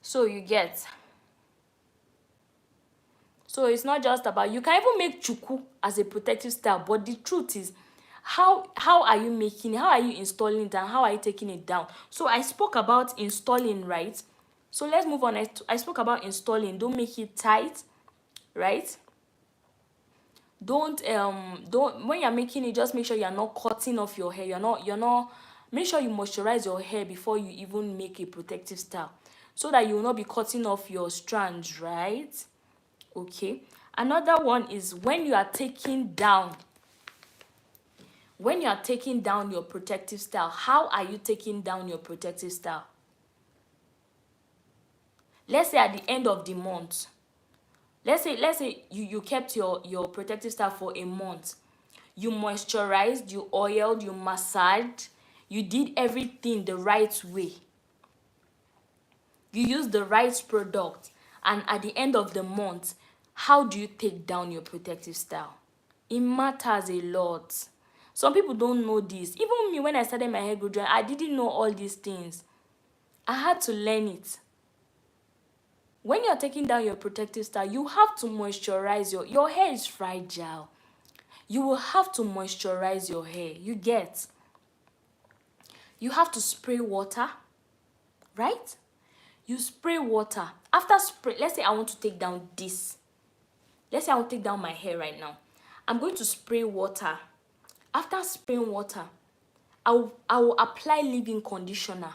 So you get. So it's not just about, you can even make chuku as a protective style, but the truth is, how are you making it? How are you installing it, and how are you taking it down? So I spoke about installing, right? So let's move on. I spoke about installing. Don't make it tight, right? Don't when you're making it, just make sure you're not cutting off your hair. Make sure you moisturize your hair before you even make a protective style, so that you will not be cutting off your strands, right? Okay. Another one is when you are taking down your protective style. How are you taking down your protective style? Let's say at the end of the month, let's say you kept your protective style for a month. You moisturized, you oiled, you massaged, you did everything the right way, you used the right product, and at the end of the month, how do you take down your protective style? It matters a lot. Some people don't know this. Even me, when I started my hair growth journey, I didn't know all these things. I had to learn it. when you're taking down your protective style, you have to moisturize your hair is fragile. You will have to moisturize your hair. You get. You have to spray water, right? You spray water. After spray, let's say I want to take down this. Let's say I want to take down my hair right now. I'm going to spray water. After spraying water, I will apply leave-in conditioner.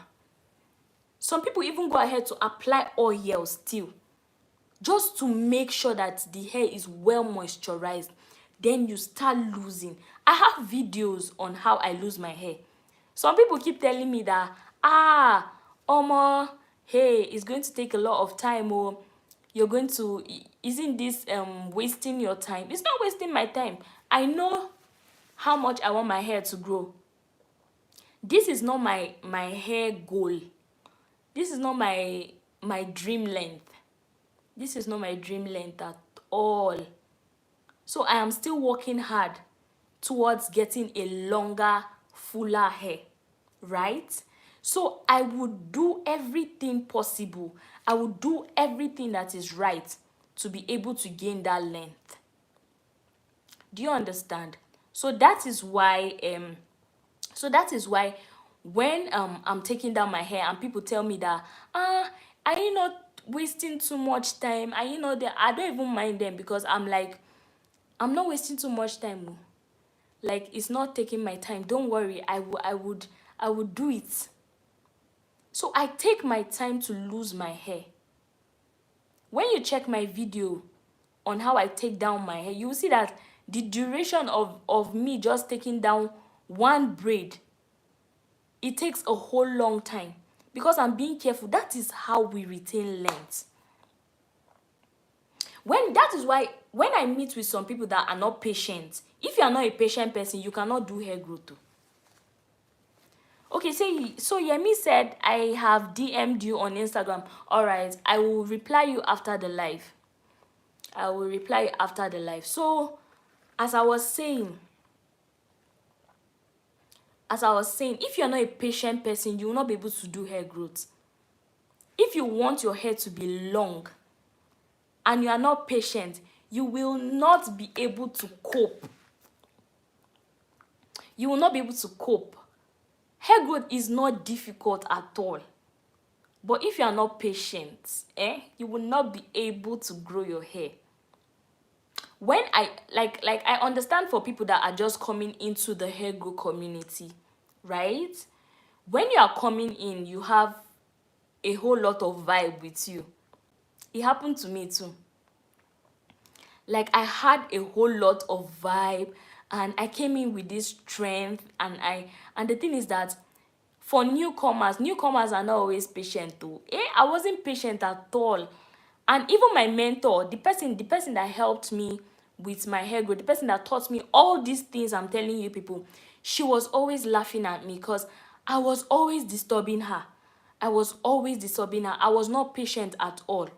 Some people even go ahead to apply oil still, just to make sure that the hair is well moisturized. Then you start losing. I have videos on how I lose my hair. Some people keep telling me that, Omo, hey, it's going to take a lot of time, or you're going to, isn't this wasting your time? It's not wasting my time. I know how much I want my hair to grow. This is not my hair goal. This is not my dream length. This is not my dream length at all. So I am still working hard towards getting a longer, fuller hair, right? So I would do everything possible. I would do everything that is right to be able to gain that length. Do you understand? So that is why when I'm taking down my hair and people tell me that, are you not wasting too much time? Are you not there? I don't even mind them, because I'm like, I'm not wasting too much time. Oh. Like, it's not taking my time. Don't worry. I would do it. So I take my time to lose my hair. When you check my video on how I take down my hair, you will see that the duration of me just taking down one braid, it takes a whole long time, because I'm being careful. That is how we retain length. That is why when I meet with some people that are not patient, if you are not a patient person, you cannot do hair growth too. Okay, so Yemi said, I have DM'd you on Instagram. All right, I will reply you after the live. I will reply you after the live. So, as I was saying, if you're not a patient person, you will not be able to do hair growth. If you want your hair to be long and you are not patient, you will not be able to cope. You will not be able to cope. Hair growth is not difficult at all. But if you are not patient, you will not be able to grow your hair. When I understand for people that are just coming into the hair growth community, right? When you are coming in, you have a whole lot of vibe with you. It happened to me too. Like, I had a whole lot of vibe, and I came in with this strength, and the thing is that for newcomers are not always patient too. I wasn't patient at all. And even my mentor, the person that helped me with my hair growth, the person that taught me all these things I'm telling you people, she was always laughing at me because I was always disturbing her. I was not patient at all.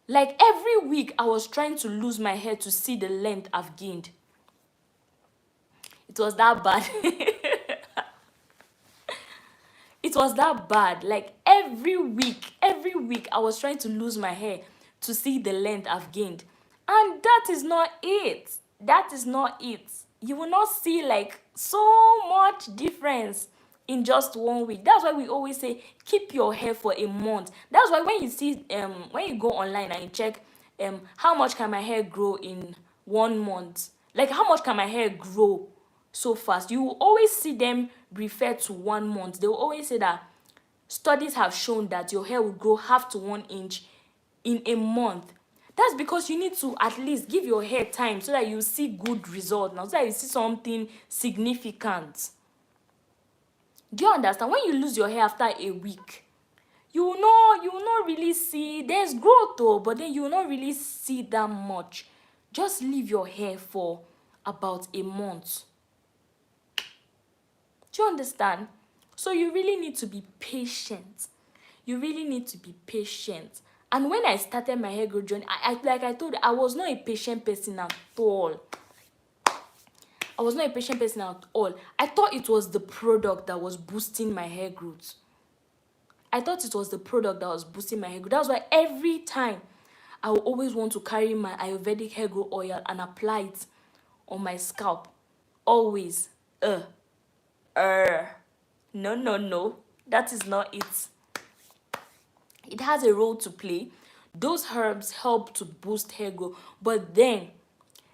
Like, every week I was trying to lose my hair to see the length I've gained. It was that bad. It was that bad. Like, every week I was trying to lose my hair to see the length I've gained. And that is not it. You will not see like so much difference in just 1 week. That's why we always say keep your hair for a month. That's why when you see when you go online and you check how much can my hair grow in 1 month, like how much can my hair grow so fast, you will always see them refer to 1 month. They will always say that studies have shown that your hair will grow half to 1 inch in a month. That's because you need to at least give your hair time so that you see good results now, so that you see something significant. Do you understand? When you lose your hair after a week, you will not really see, there's growth though, but then you will not really see that much. Just leave your hair for about a month. Do you understand? So you really need to be patient. And when I started my hair growth journey, I told you, I was not a patient person at all. I thought it was the product that was boosting my hair growth. I thought it was the product that was boosting my hair growth. That's why every time I will always want to carry my Ayurvedic hair growth oil and apply it on my scalp. Always. No, no, no. That is not it. It has a role to play. Those herbs help to boost hair growth, but then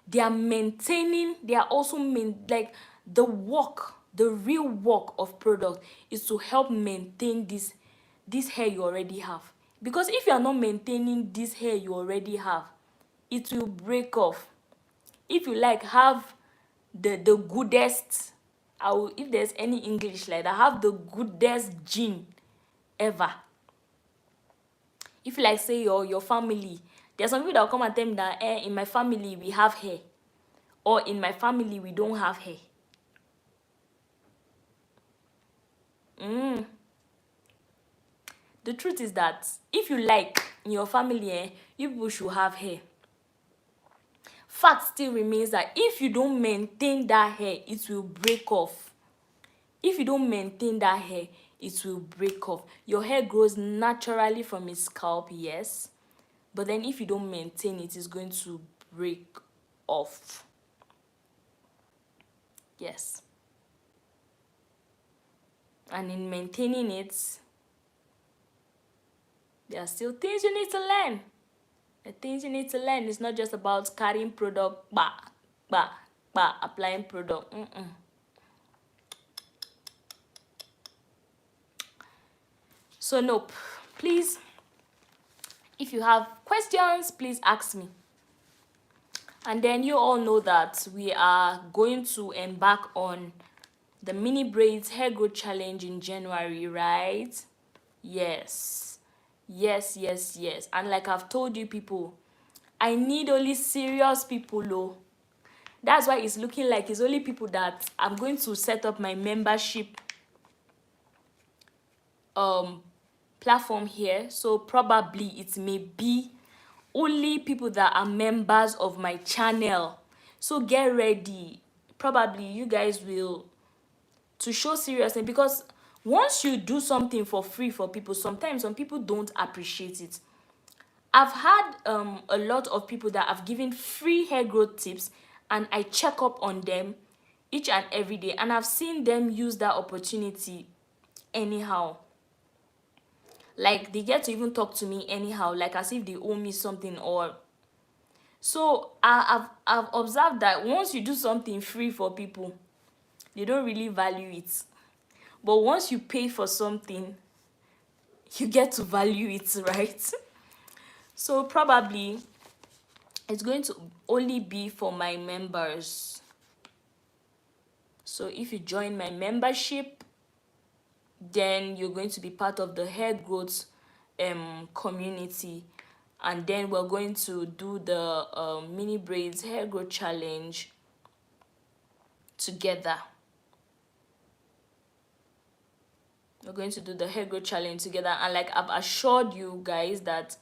they are also like the work, the real work of product is to help maintain this hair you already have. Because if you are not maintaining this hair you already have, it will break off. If you like have the goodest, if there's any English like that, have the goodest gene ever. If you like say your family, there's some people that will come and tell me that in my family we have hair, or in my family we don't have hair. The truth is that if you like in your family, you people should have hair. Fact still remains that if you don't maintain that hair, it will break off. If you don't maintain that hair, it will break off. Your hair grows naturally from its scalp, yes, but then if you don't maintain it, it's going to break off. Yes. And in maintaining it, there are still things you need to learn. The things you need to learn is not just about carrying product, applying product. So nope. Please, if you have questions, please ask me. And then you all know that we are going to embark on the mini braids hair growth challenge in January, right? Yes. And like I've told you people, I need only serious people, though. That's why it's looking like it's only people that I'm going to set up my membership platform here. So probably it may be only people that are members of my channel. So get ready. Probably you guys will, to show seriousness, because once you do something for free for people, sometimes some people don't appreciate it. I've had a lot of people that have given free hair growth tips, and I check up on them each and every day, and I've seen them use that opportunity anyhow. Like they get to even talk to me anyhow, like as if they owe me something. Or so I've observed that once you do something free for people, they don't really value it. But once you pay for something, you get to value it, right? So probably it's going to only be for my members. So if you join my membership, then you're going to be part of the hair growth community. And then we're going to do the mini braids hair growth challenge together. We're going to do the hair growth challenge together. And like I've assured you guys that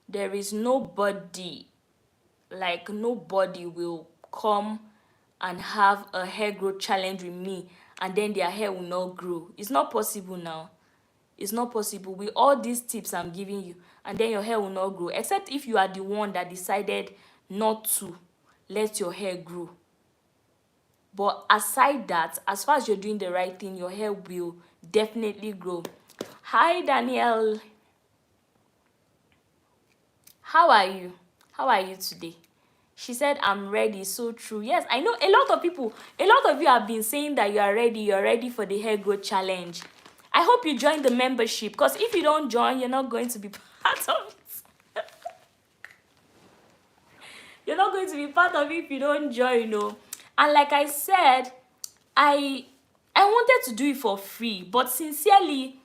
there is nobody, like nobody will come and have a hair growth challenge with me and then their hair will not grow. It's not possible now. It's not possible with all these tips I'm giving you, and then your hair will not grow, except if you are the one that decided not to let your hair grow. But aside that, as far as you're doing the right thing, your hair will definitely grow. Hi Danielle, how are you? How are you today? She said I'm ready. So true. Yes, I know a lot of people, a lot of you have been saying that you're ready for the hair growth challenge. I hope you join the membership, because if you don't join, you're not going to be part of it. You're not going to be part of it if you don't join, you know. And like I said, I wanted to do it for free, but sincerely,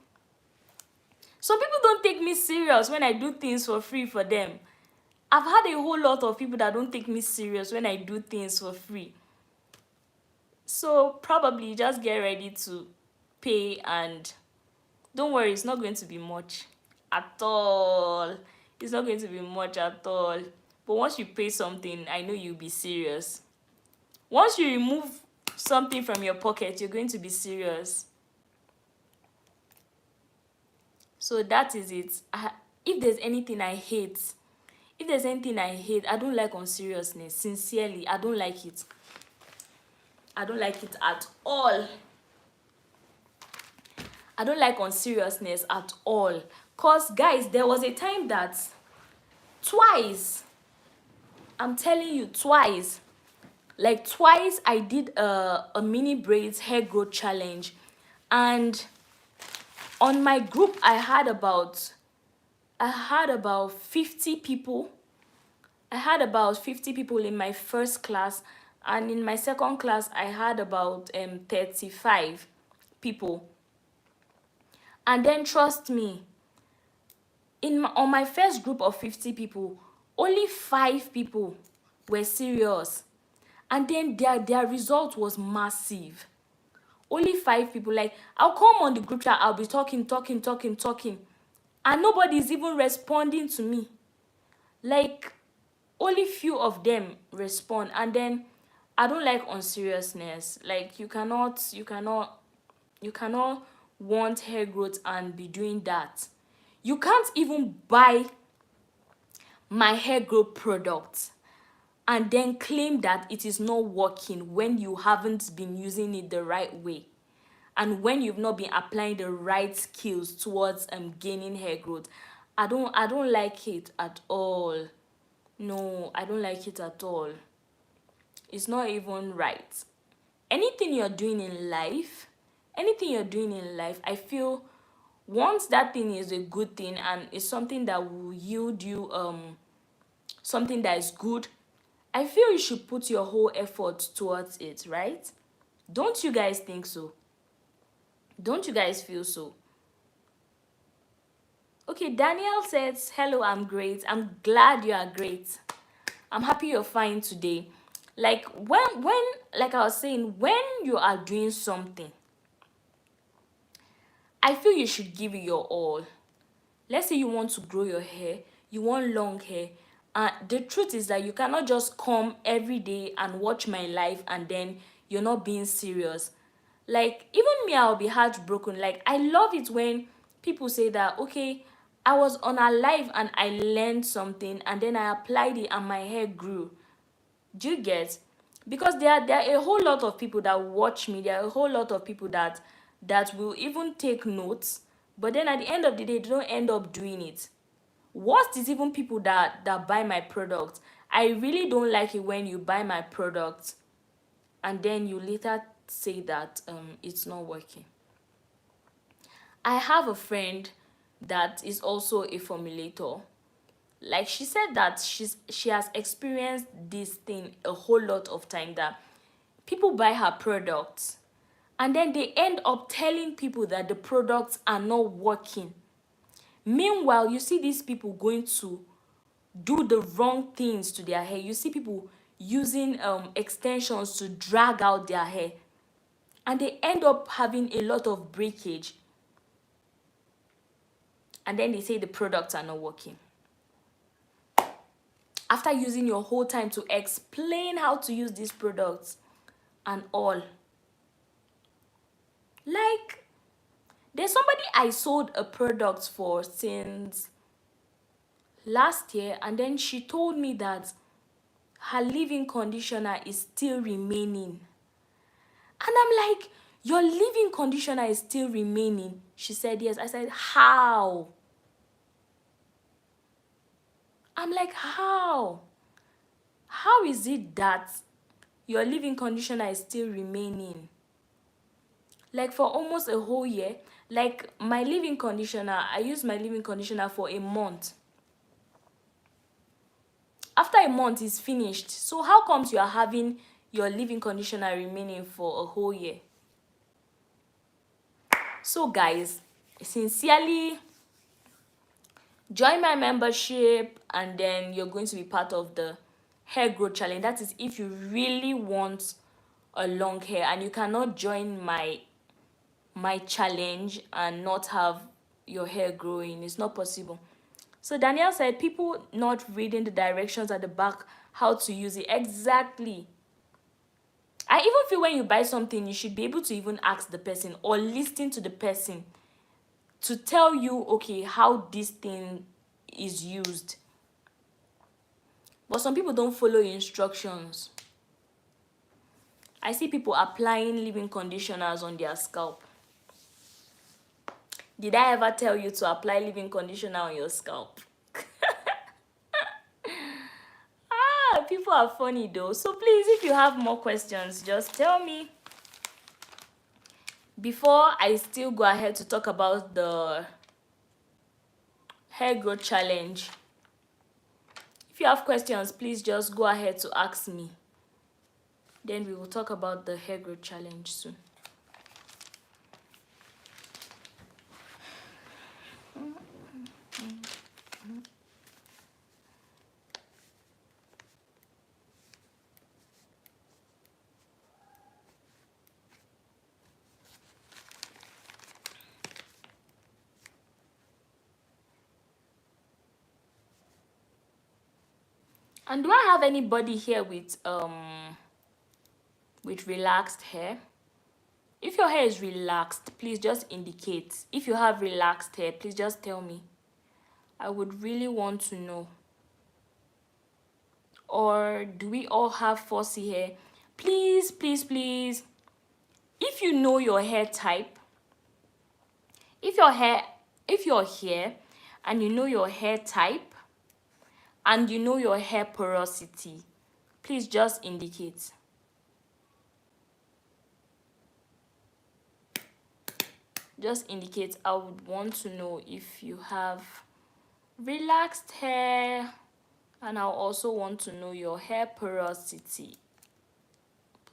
some people don't take me serious when I do things for free for them. I've had a whole lot of people that don't take me serious when I do things for free. So probably just get ready to pay, and don't worry, it's not going to be much at all. It's not going to be much at all. But once you pay something, I know you'll be serious. Once you remove something from your pocket, you're going to be serious. So that is it. If there's anything I hate, I don't like unseriousness. Sincerely, I don't like it. I don't like it at all. I don't like unseriousness at all. Cause guys, there was a time that twice, I'm telling you, twice, like twice I did a mini braids hair growth challenge, and on my group I had about 50 people. I had about 50 people in my first class, and in my second class I had about 35 people. And then trust me, on my first group of 50 people, only 5 people were serious, and then their result was massive. Only 5 people. Like, I'll come on the group chat, I'll be talking, and nobody's even responding to me. Like, only few of them respond. And then I don't like unseriousness. Like, you cannot want hair growth and be doing that. You can't even buy my hair growth product and then claim that it is not working when you haven't been using it the right way, and when you've not been applying the right skills towards gaining hair growth. I don't like it at all. No, I don't like it at all. It's not even right. Anything you're doing in life, I feel once that thing is a good thing and it's something that will yield you something that is good, I feel you should put your whole effort towards it, right? Don't you guys think so? Don't you guys feel so? Okay, Daniel says, hello, I'm great. I'm glad you are great. I'm happy you're fine today. Like, like I was saying, when you are doing something, I feel you should give it your all. Let's say you want to grow your hair, you want long hair. The truth is that you cannot just come every day and watch my life and then you're not being serious. Like, even me, I'll be heartbroken. Like, I love it when people say that, okay, I was on a live and I learned something and then I applied it and my hair grew. Do you get? Because there are a whole lot of people that watch me. There are a whole lot of people that will even take notes, but then at the end of the day, they don't end up doing it. Worst is even people that buy my product. I really don't like it when you buy my product and then you later say that it's not working. I have a friend that is also a formulator. Like, she said that she has experienced this thing a whole lot of time, that people buy her products and then they end up telling people that the products are not working. Meanwhile, you see these people going to do the wrong things to their hair. You see people using extensions to drag out their hair, and they end up having a lot of breakage, and then they say the products are not working. After using your whole time to explain how to use these products and all. Like, there's somebody I sold a product for since last year, and then she told me that her leave-in conditioner is still remaining. And I'm like, your leave-in conditioner is still remaining? She said yes. I said, how? I'm like, how? How is it that your leave-in conditioner is still remaining? Like, for almost a whole year. Like, my leave-in conditioner, I used my leave-in conditioner for a month. After a month is finished. So how comes you are having your leave-in conditioner remaining for a whole year? So guys, sincerely, join my membership and then you're going to be part of the hair growth challenge. That is if you really want a long hair, and you cannot join my challenge and not have your hair growing. It's not possible. So Danielle said, people not reading the directions at the back, how to use it. Exactly. I even feel when you buy something, you should be able to even ask the person or listen to the person. to tell you, okay, how this thing is used. But some people don't follow instructions. I see people applying leave-in conditioners on their scalp. Did I ever tell you to apply leave-in conditioner on your scalp? People are funny though. So please, if you have more questions, just tell me. Before I still go ahead to talk about the hair growth challenge, if you have questions, please just go ahead to ask me. Then we will talk about the hair growth challenge soon. And do I have anybody here with relaxed hair? If your hair is relaxed, please just indicate. If you have relaxed hair, please just tell me. I would really want to know. Or do we all have fussy hair? Please, please, please. If you know your hair type, if you're here and you know your hair type and you know your hair porosity, please just indicate. Just indicate. I would want to know if you have relaxed hair, and I'll also want to know your hair porosity,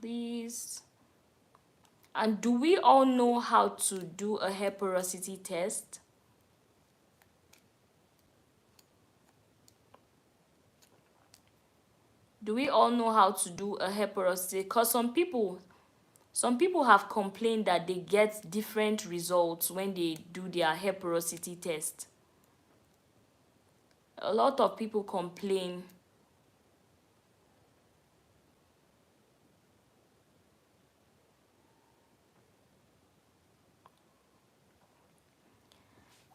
please. And do we all know how to do a hair porosity test? Do we all know how to do a hair porosity? Because some people have complained that they get different results when they do their hair porosity test. A lot of people complain.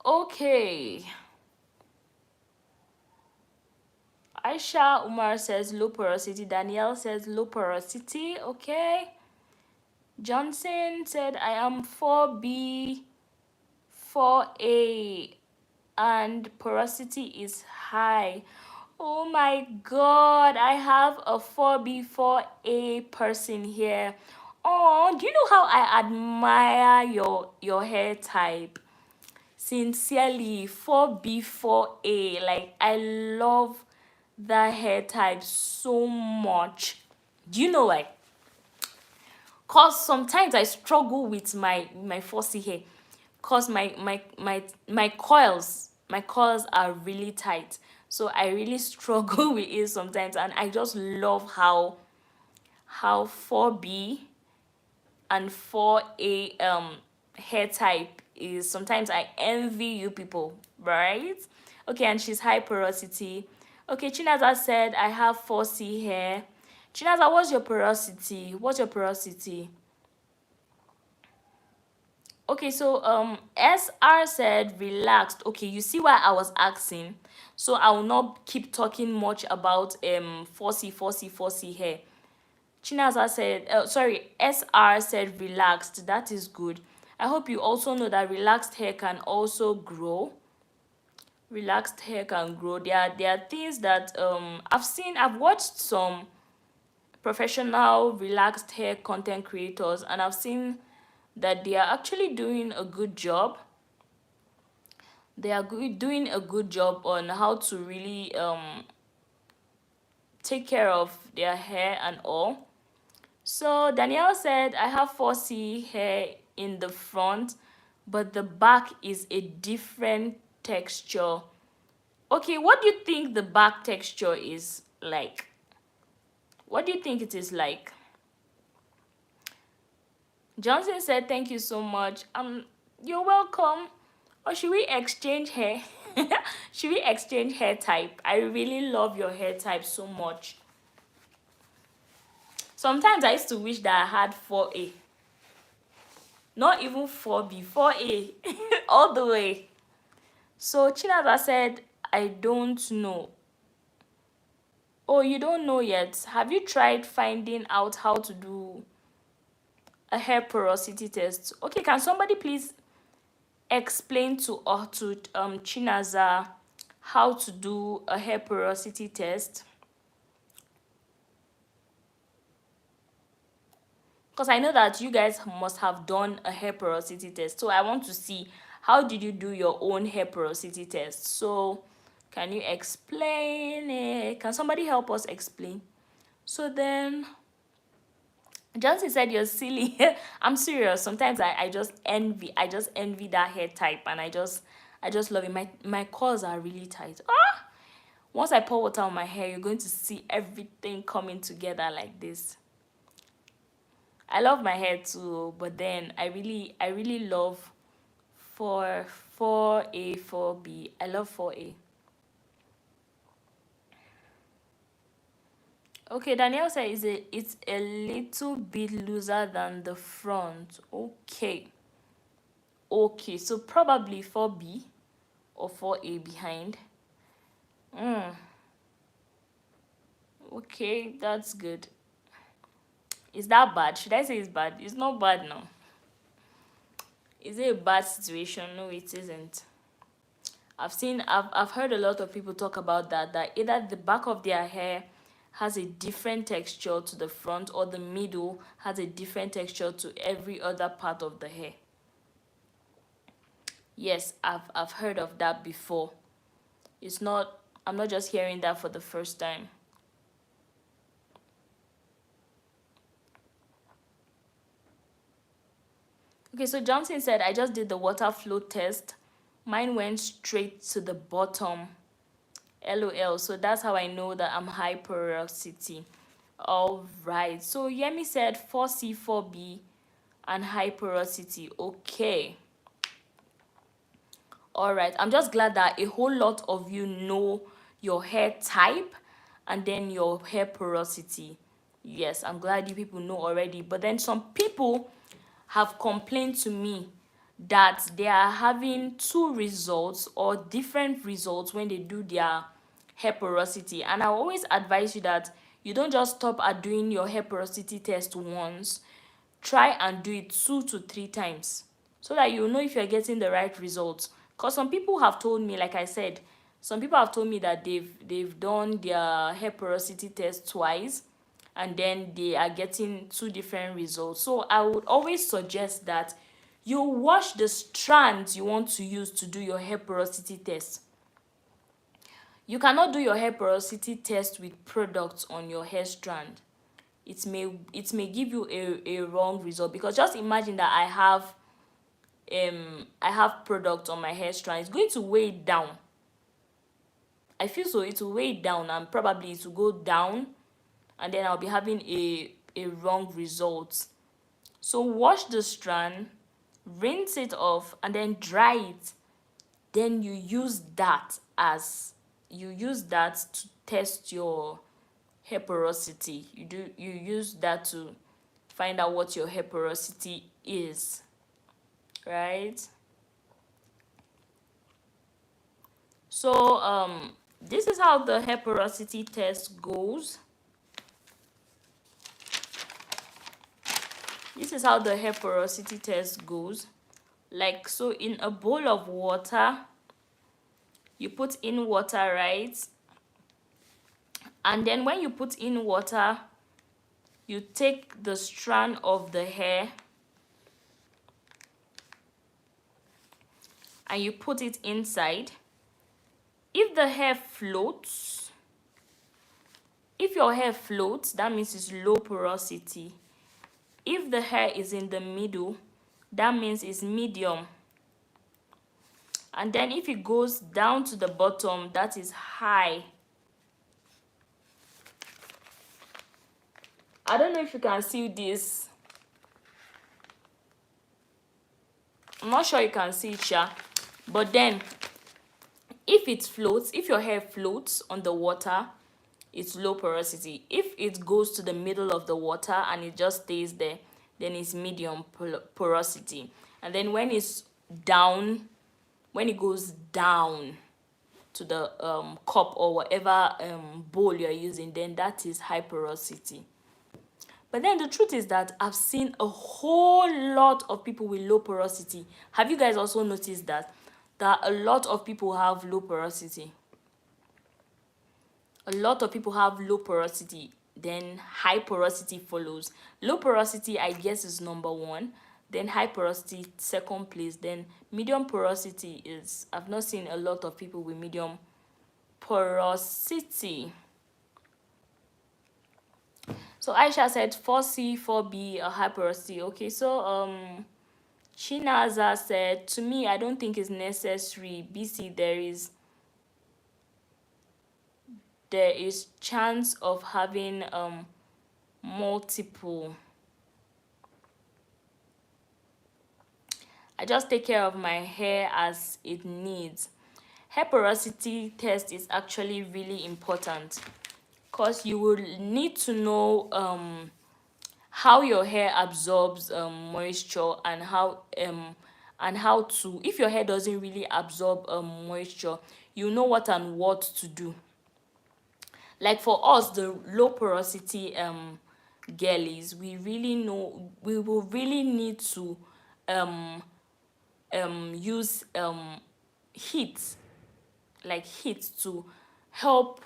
Okay. Aisha Umar says low porosity. Danielle says low porosity. Okay. Johnson said I am 4B, 4A, and porosity is high. Oh my god, I have a 4B, 4A person here. Oh, do you know how I admire your hair type? Sincerely, 4B, 4A. Like, I love that hair type so much. Do you know why? Cause sometimes I struggle with my fussy hair, cause my coils are really tight, so I really struggle with it sometimes. And I just love how 4B and 4A hair type is. Sometimes I envy you people, right? Okay, and she's high porosity. Okay, Chinaza said I have 4C hair. Chinaza, what's your porosity? Okay, so SR said relaxed. Okay, you see why I was asking. So I will not keep talking much about 4C hair. Chinaza said, SR said relaxed. That is good. I hope you also know that relaxed hair can also grow. Relaxed hair can grow. There are things that I've watched some professional relaxed hair content creators, and I've seen that they are actually doing a good job. They are doing a good job on how to really take care of their hair and all. So Danielle said, I have 4C hair in the front, but the back is a different texture. Okay, what do you think the back texture is like? What do you think it is like? Johnson said, thank you so much. You're welcome. Or should we exchange hair? Should we exchange hair type? I really love your hair type so much. Sometimes I used to wish that I had 4A. Not even 4B, 4A. All the way. So Chinaza said, I don't know. Oh, you don't know yet. Have you tried finding out how to do a hair porosity test? Okay, can somebody please explain to Chinaza how to do a hair porosity test? Because I know that you guys must have done a hair porosity test. So I want to see, how did you do your own hair porosity test? So can you explain it? Can somebody help us explain? So then Johnson said, you're silly. I'm serious. Sometimes I just envy that hair type, and I just love it. My curls are really tight. Once I pour water on my hair, you're going to see everything coming together like this. I love my hair too, but then I really love 4A, 4B. I love 4A. Okay, Danielle says it's a little bit looser than the front. Okay. Okay, so probably 4B or 4A behind. Okay, that's good. Is that bad? Should I say it's bad? It's not bad now. Is it a bad situation? No, it isn't. I've heard a lot of people talk about that either the back of their hair has a different texture to the front, or the middle has a different texture to every other part of the hair. Yes, I've heard of that before. I'm not just hearing that for the first time. Okay, so Johnson said, I just did the water flow test. Mine went straight to the bottom. LOL. So that's how I know that I'm high porosity. All right. So Yemi said 4C, 4B, and high porosity. Okay. All right. I'm just glad that a whole lot of you know your hair type and then your hair porosity. Yes, I'm glad you people know already. But then some people have complained to me that they are having two results or different results when they do their hair porosity. And I always advise you that you don't just stop at doing your hair porosity test once. Try and do it 2 to 3 times so that you know if you're getting the right results. Because some people have told me, like I said, some people have told me that they've done their hair porosity test twice and then they are getting 2 different results. So I would always suggest that you wash the strands you want to use to do your hair porosity test. You cannot do your hair porosity test with products on your hair strand. It may give you a wrong result, because just imagine that I have product on my hair strand. It's going to weigh it down. I feel so it will weigh it down, and probably it will go down, and then I'll be having a wrong result. So wash the strand, rinse it off, and then dry it. Then you use that to test your hair porosity. You use that to find out what your hair porosity is, right? So this is how the hair porosity test goes. This is how the hair porosity test goes. Like so, in a bowl of water, you put in water, right? And then when you put in water, you take the strand of the hair and you put it inside. If the hair floats, if your hair floats, that means it's low porosity. If the hair is in the middle, that means it's medium. And then if it goes down to the bottom, that is high. I don't know if you can see this. I'm not sure you can see it, Sha. But then, if it floats, if your hair floats on the water, it's low porosity. If it goes to the middle of the water and it just stays there, then it's medium porosity. And then when it's down, when it goes down to the cup or whatever bowl you're using, then that is high porosity. But then the truth is that I've seen a whole lot of people with low porosity. Have you guys also noticed that a lot of people have low porosity? A lot of people have low porosity, then high porosity follows. Low porosity, I guess, is number one, then high porosity second place, then medium porosity is, I've not seen a lot of people with medium porosity. So Aisha said 4C, 4B, a high porosity. Okay, so Chinaza said, to me, I don't think it's necessary. BC, there is chance of having multiple. I just take care of my hair as it needs. Hair porosity test is actually really important because you will need to know how your hair absorbs moisture and how to, if your hair doesn't really absorb moisture, you know what and what to do. Like for us, the low porosity girlies, we really know we will really need to use heat, like heat, to help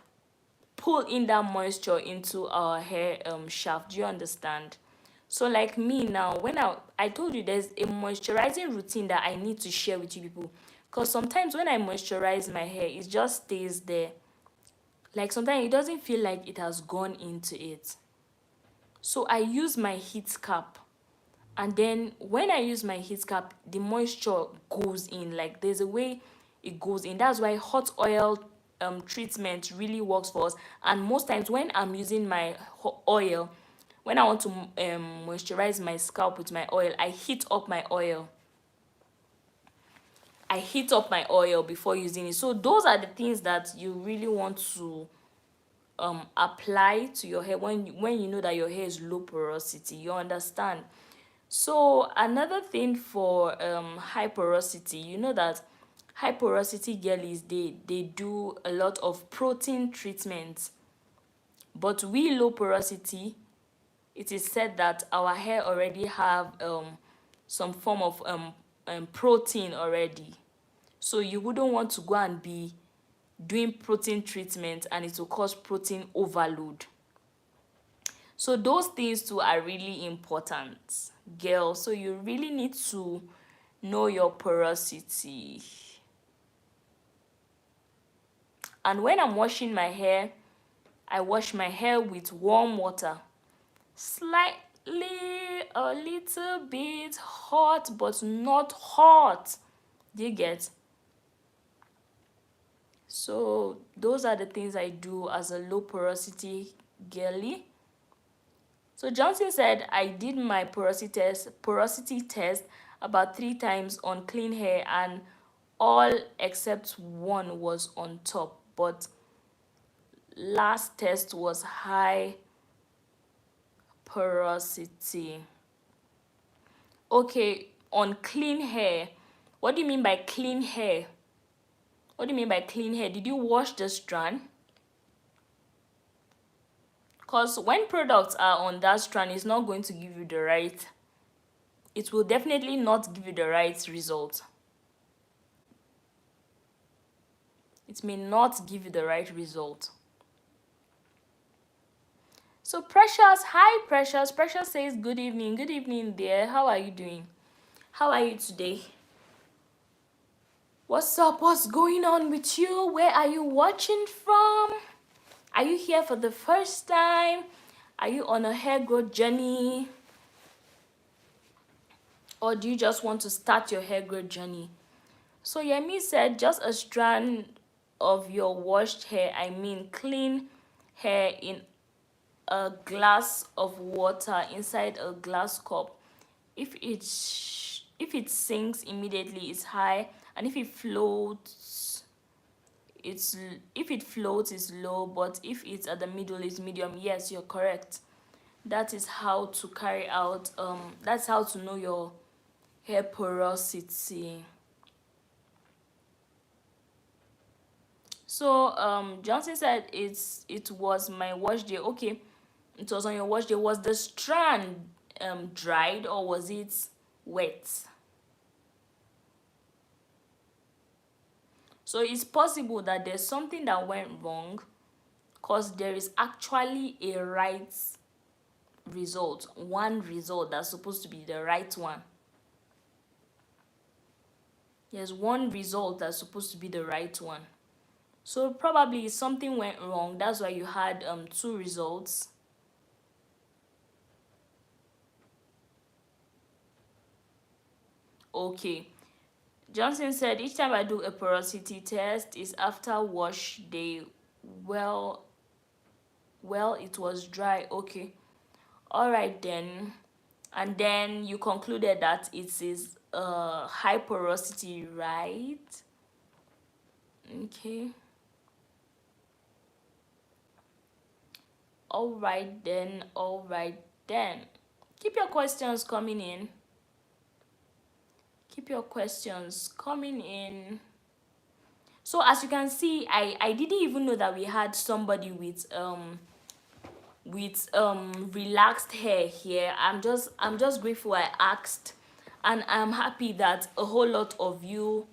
pull in that moisture into our hair shaft. Do you understand? So like me now, when I told you there's a moisturizing routine that I need to share with you people, because sometimes when I moisturize my hair, it just stays there. Like sometimes it doesn't feel like it has gone into it. So I use my heat cap, and then when I use my heat cap, the moisture goes in. Like there's a way it goes in. That's why hot oil treatment really works for us. And most times when I'm using my oil, when I want to moisturize my scalp with my oil, I heat up my oil. I heat up my oil before using it. So those are the things that you really want to apply to your hair when you know that your hair is low porosity. You understand? So another thing for high porosity, you know that high porosity girlies, they do a lot of protein treatments. But we low porosity, it is said that our hair already have some form of protein already. So you wouldn't want to go and be doing protein treatment and it will cause protein overload. So those things too are really important, girl. So you really need to know your porosity. And when I'm washing my hair, I wash my hair with warm water. Slightly, a little bit hot, but not hot. Do you get? So those are the things I do as a low porosity girly. So Johnson said, I did my porosity test about 3 times on clean hair and all except one was on top. But last test was high porosity. Okay, on clean hair. What do you mean by clean hair? What do you mean by clean hair? Did you wash the strand? Because when products are on that strand, it's not going to give you the right, it will definitely not give you the right result. It may not give you the right result. So Precious, hi Precious. Precious says good evening. Good evening there. How are you doing? How are you today? What's up? What's going on with you? Where are you watching from? Are you here for the first time? Are you on a hair growth journey? Or do you just want to start your hair growth journey? So Yemi said, just a strand of your washed hair, I mean clean hair, in a glass of water inside a glass cup. If it sinks immediately, it's high, and if it floats, it's low, but if it's at the middle, it's medium. Yes, you're correct. that is how to carry out that's how to know your hair porosity. So Johnson said it was my wash day. Okay, it was on your wash day. Was the strand dried or was it wet? So it's possible that there's something that went wrong, because there is actually a right result, one result that's supposed to be the right one. There's one result that's supposed to be the right one. So probably something went wrong. That's why you had two results. Okay. Johnson said each time I do a porosity test is after wash day. Well, it was dry. Okay. All right then. And then you concluded that it is high porosity, right? Okay. All right then. All right then. Keep your questions coming in. Keep your questions coming in. So as you can see, I didn't even know that we had somebody with relaxed hair here. I'm just grateful I asked, and I'm happy that a whole lot of you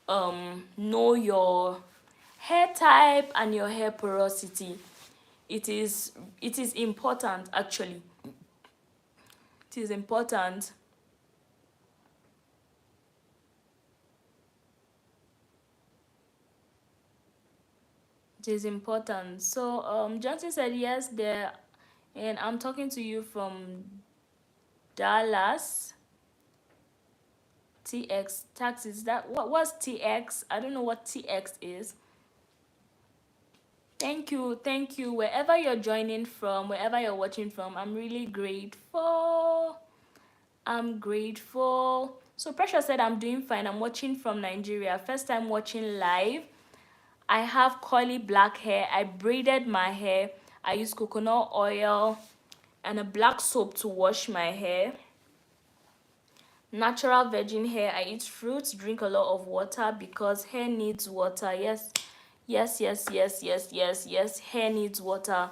know your hair type and your hair porosity. It is important, actually. It is important. It is important. So Johnson said yes there, and I'm talking to you from Dallas. TX taxes. That what was TX? I don't know what TX is. Thank you. Wherever you're joining from, wherever you're watching from, I'm really grateful. I'm grateful. So Precious said I'm doing fine. I'm watching from Nigeria. First time watching live. I have curly black hair. I braided my hair. I use coconut oil and a black soap to wash my hair. Natural virgin hair. I eat fruits, drink a lot of water because hair needs water. Yes, yes, yes, yes, yes, yes, yes. Hair needs water.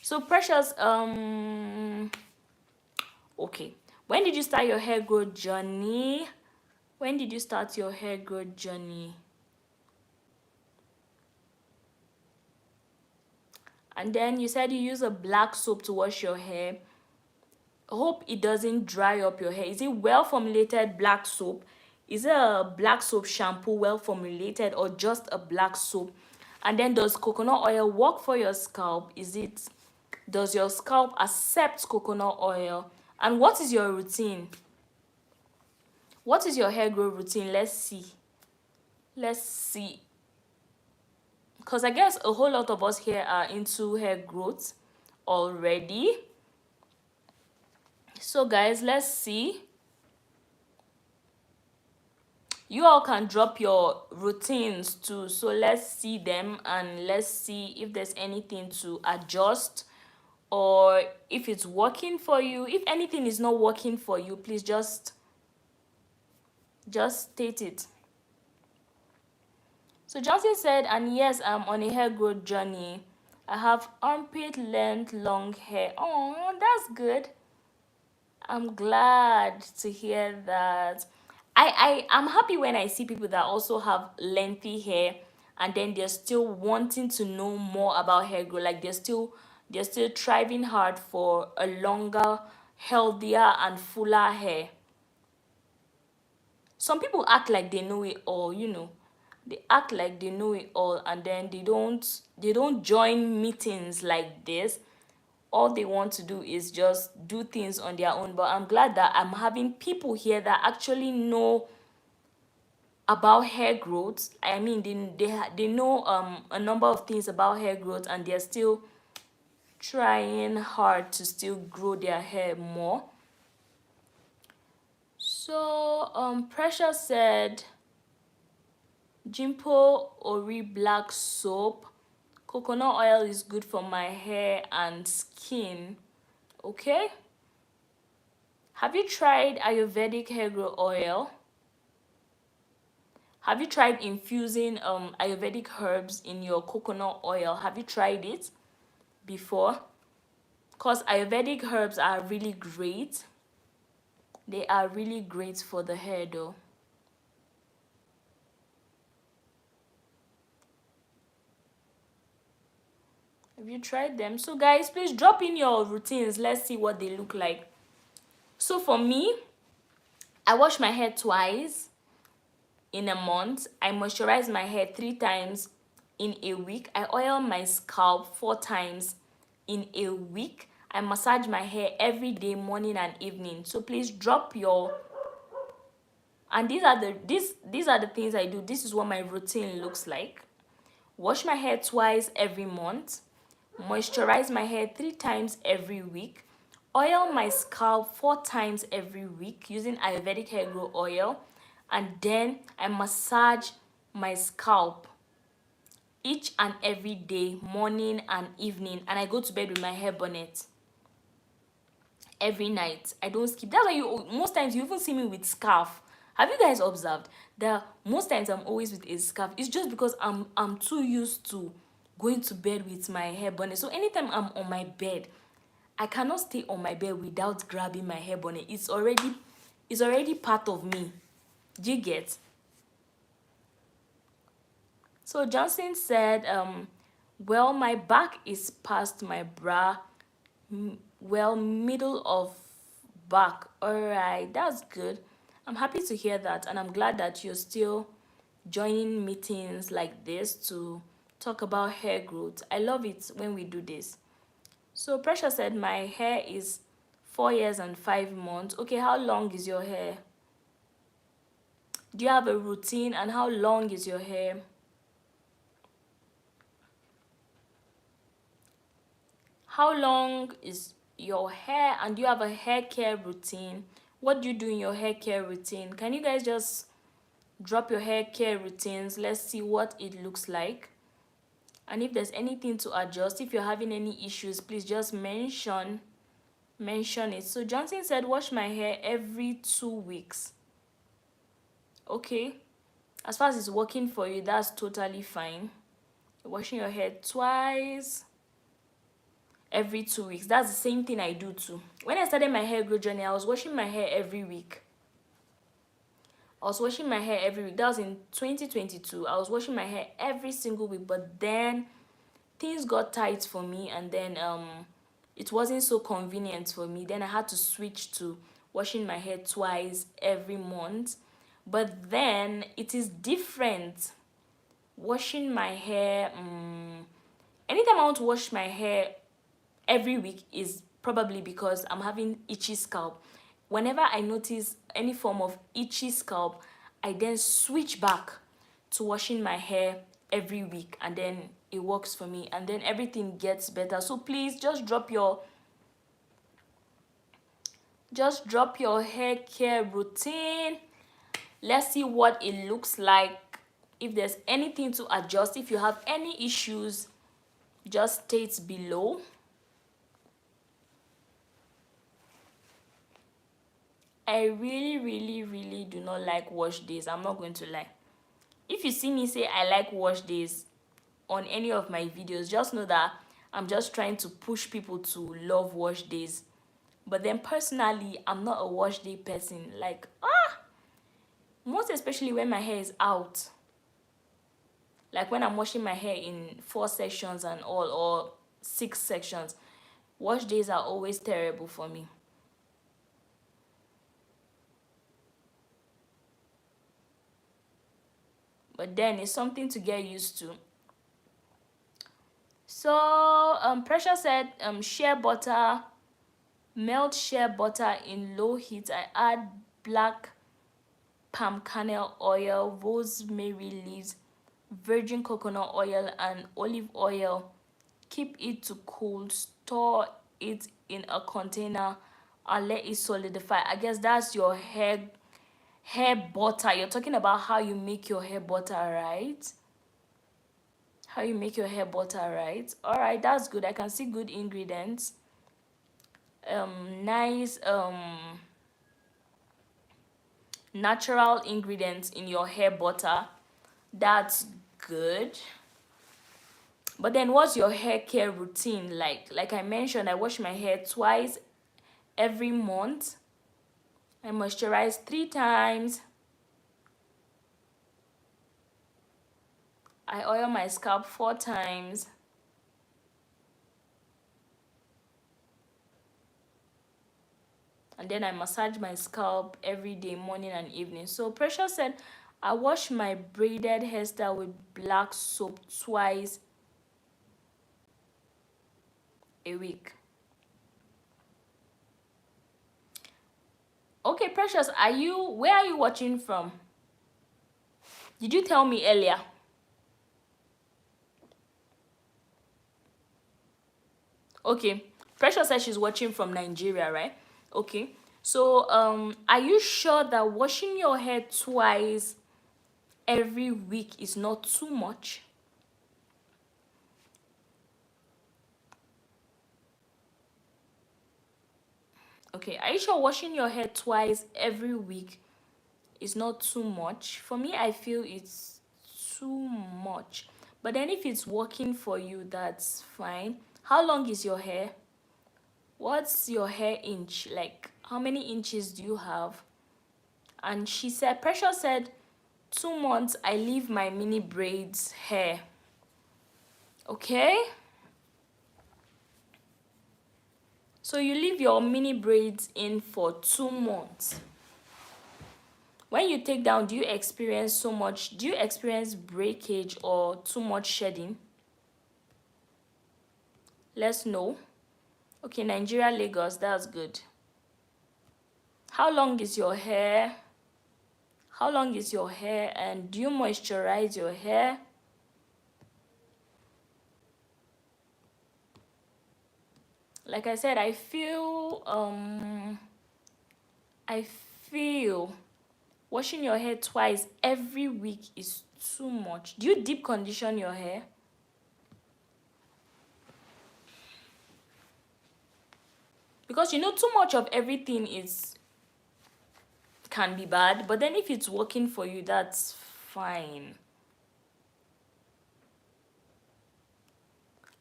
So Precious, okay. When did you start your hair growth journey? When did you start your hair growth journey? And then you said you use a black soap to wash your hair. Hope it doesn't dry up your hair. Is it well formulated black soap? Is it a black soap shampoo, well formulated, or just a black soap? And then does coconut oil work for your scalp? Does your scalp accept coconut oil? And what is your routine? What is your hair growth routine? Let's see. Because I guess a whole lot of us here are into hair growth already. So guys, let's see. You all can drop your routines too, so let's see them and let's see if there's anything to adjust, or if it's working for you. If anything is not working for you, please just state it. So Johnson said, and yes, I'm on a hair growth journey. I have armpit length long hair. Oh, that's good. I'm glad to hear that. I'm happy when I see people that also have lengthy hair, and then they're still wanting to know more about hair growth. Like they're still striving hard for a longer, healthier, and fuller hair. Some people act like they know it all. They act like they know it all, and then they don't join meetings like this. All they want to do is just do things on their own. But I'm glad that I'm having people here that actually know about hair growth. I mean, they know a number of things about hair growth, and they're still trying hard to still grow their hair more. So Precious said Jimpo Ori black soap. Coconut oil is good for my hair and skin. Okay, have you tried Ayurvedic hair growth oil? Have you tried infusing Ayurvedic herbs in your coconut oil? Have you tried it before? Because Ayurvedic herbs are really great. They are really great for the hair though. Have you tried them? So guys, please drop in your routines. Let's see what they look like. So for me, I wash my hair twice in a month. I moisturize my hair 3 times in a week. I oil my scalp 4 times in a week. I massage my hair every day, morning and evening. So please drop your, and these are the things I do. This is what my routine looks like. Wash my hair twice every month. Moisturize my hair 3 times every week. Oil my scalp 4 times every week using Ayurvedic hair growth oil. And then I massage my scalp each and every day, morning and evening. And I go to bed with my hair bonnet every night. I don't skip. That's why you most times you even see me with scarf. Have you guys observed that most times I'm always with a scarf? It's just because I'm too used to going to bed with my hair bonnet. So anytime I'm on my bed, I cannot stay on my bed without grabbing my hair bonnet. It's already part of me. Do you get? So Johnson said, well, my back is past my bra, well, middle of back. All right, that's good. I'm happy to hear that, and I'm glad that you're still joining meetings like this to talk about hair growth. I love it when we do this. So Precious said, my hair is 4 years and 5 months. Okay, how long is your hair? Do you have a routine, and how long is your hair? How long is your hair, and do you have a hair care routine? What do you do in your hair care routine? Can you guys just drop your hair care routines? Let's see what it looks like. And if there's anything to adjust, if you're having any issues, please just mention it. So Johnson said, wash my hair every 2 weeks. Okay, as far as it's working for you, that's totally fine. Washing your hair twice every 2 weeks. That's the same thing I do too. When I started my hair growth journey, I was washing my hair every week. I was washing my hair every week. That was in 2022. I was washing my hair every single week, but then things got tight for me, and then it wasn't so convenient for me. Then I had to switch to washing my hair twice every month. But then it is different washing my hair. Anytime I want to wash my hair every week is probably because I'm having itchy scalp. Whenever I notice any form of itchy scalp, I then switch back to washing my hair every week, and then it works for me, and then everything gets better. So please just drop your hair care routine. Let's see what it looks like. If there's anything to adjust, if you have any issues, just state below. I really, really, really do not like wash days. I'm not going to lie. If you see me say I like wash days on any of my videos, just know that I'm just trying to push people to love wash days. But then personally, I'm not a wash day person. Like, most especially when my hair is out. Like when I'm washing my hair in 4 sections and all, or 6 sections. Wash days are always terrible for me. But then it's something to get used to. So Pressure said, shea butter, melt shea butter in low heat. I add black palm kernel oil, rosemary leaves, virgin coconut oil, and olive oil. Keep it to cool. Store it in a container and let it solidify. I guess that's your hair butter. You're talking about how you make your hair butter, right? How you make your hair butter, right? All right, that's good. I can see good ingredients. nice natural ingredients in your hair butter, that's good. But then what's your hair care routine like? Like I mentioned, I wash my hair twice every month. I moisturize 3 times. I oil my scalp 4 times. And then I massage my scalp every day, morning and evening. So Precious said, I wash my braided hairstyle with black soap twice a week. Okay, Precious, where are you watching from? Did you tell me earlier? Okay, Precious said she's watching from Nigeria, right? Okay, so are you sure that washing your hair twice every week is not too much? Okay, are you sure washing your hair twice every week is not too much? For me, I feel it's too much. But then if it's working for you, that's fine. How long is your hair? What's your hair inch? Like, how many inches do you have? And she said, Precious said, 2 months I leave my mini braids hair. Okay? So you leave your mini braids in for 2 months. When you take down, do you experience breakage or too much shedding? Let's know. Okay, Nigeria, Lagos, that's good. How long is your hair? How long is your hair, and do you moisturize your hair? Like I said, I feel washing your hair twice every week is too much. Do you deep condition your hair? Because you know, too much of everything can be bad, but then if it's working for you, that's fine.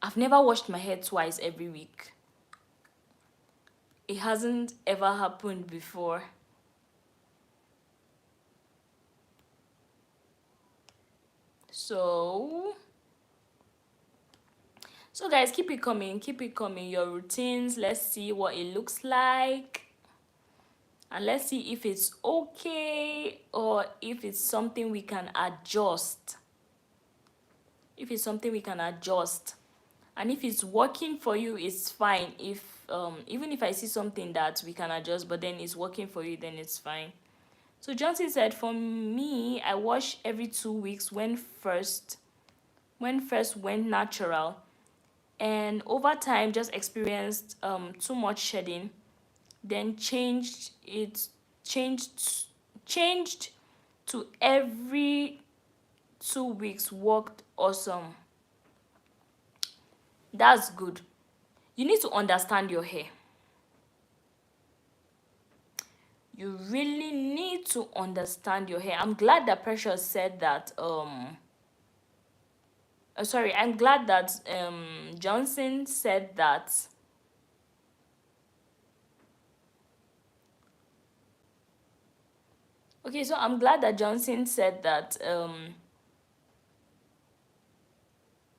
I've never washed my hair twice every week. It hasn't ever happened before. So guys, keep it coming, your routines. Let's see what it looks like, and let's see if it's okay or if it's something we can adjust. And if it's working for you, it's fine. If even if I see something that we can adjust but then it's working for you, then it's fine. So Johnson said, for me, I wash every 2 weeks when first went natural, and over time just experienced too much shedding, then changed to every 2 weeks. Worked awesome. That's good. You need to understand your hair. You really need to understand your hair. I'm glad that Precious said that I'm glad that Johnson said that. Okay, so I'm glad that Johnson said that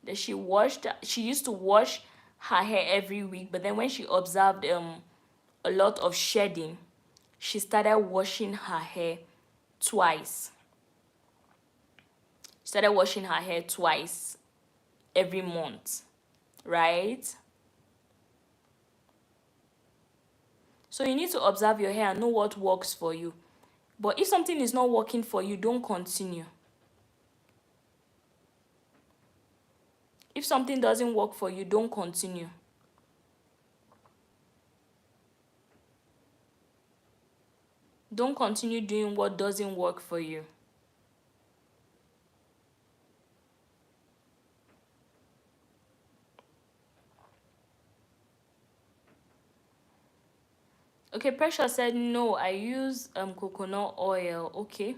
that she used to wash her hair every week, but then when she observed a lot of shedding, she started washing her hair twice. Every month, right? So you need to observe your hair and know what works for you. But if something is not working for you, don't continue. If something doesn't work for you, don't continue. Don't continue doing what doesn't work for you. Okay, Precious said no, I use coconut oil. Okay,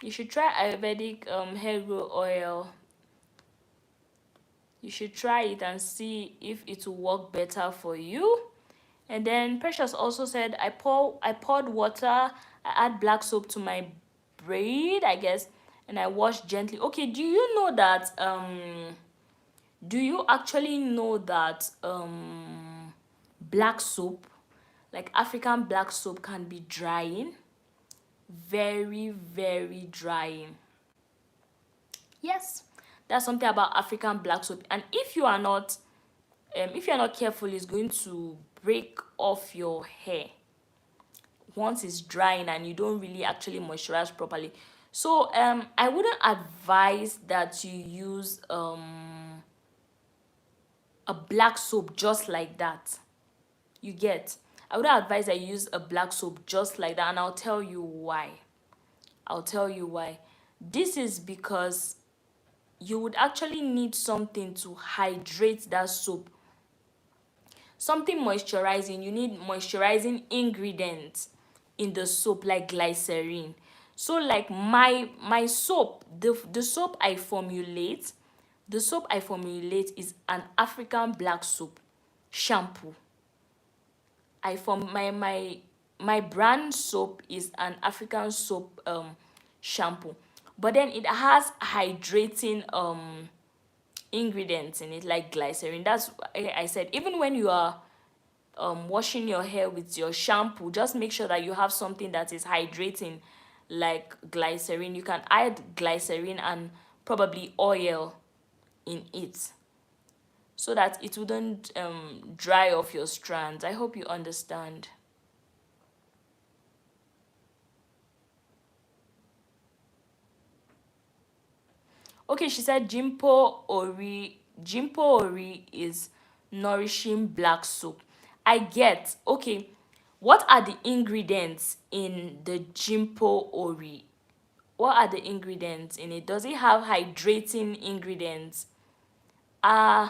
you should try Ayurvedic hair growth oil. You should try it and see if it will work better for you. And then Precious also said I poured water, I add black soap to my braid, I guess, and I wash gently. Okay, do you actually know that black soap, like African black soap, can be drying? Very, very drying. Yes, that's something about African black soap. And if you're not careful, it's going to break off your hair once it's drying and you don't really actually moisturize properly. So I wouldn't advise that you use a black soap just like that. You get? I would advise I use a black soap just like that, and I'll tell you why. I'll tell you why. This is because you would actually need something to hydrate that soap. Something moisturizing. You need moisturizing ingredients in the soap, like glycerin. So like my soap, the soap I formulate, is an African black soap shampoo. I form my brand soap is an African soap shampoo, but then it has hydrating ingredients in it, like glycerin. That's why I said, even when you are washing your hair with your shampoo, just make sure that you have something that is hydrating, like glycerin. You can add glycerin and probably oil in it, so that it wouldn't dry off your strands. I hope you understand. Okay, she said Jimpo Ori is nourishing black soap. I get. Okay, what are the ingredients in the Jimpo Ori? What are the ingredients in it? Does it have hydrating ingredients? Uh,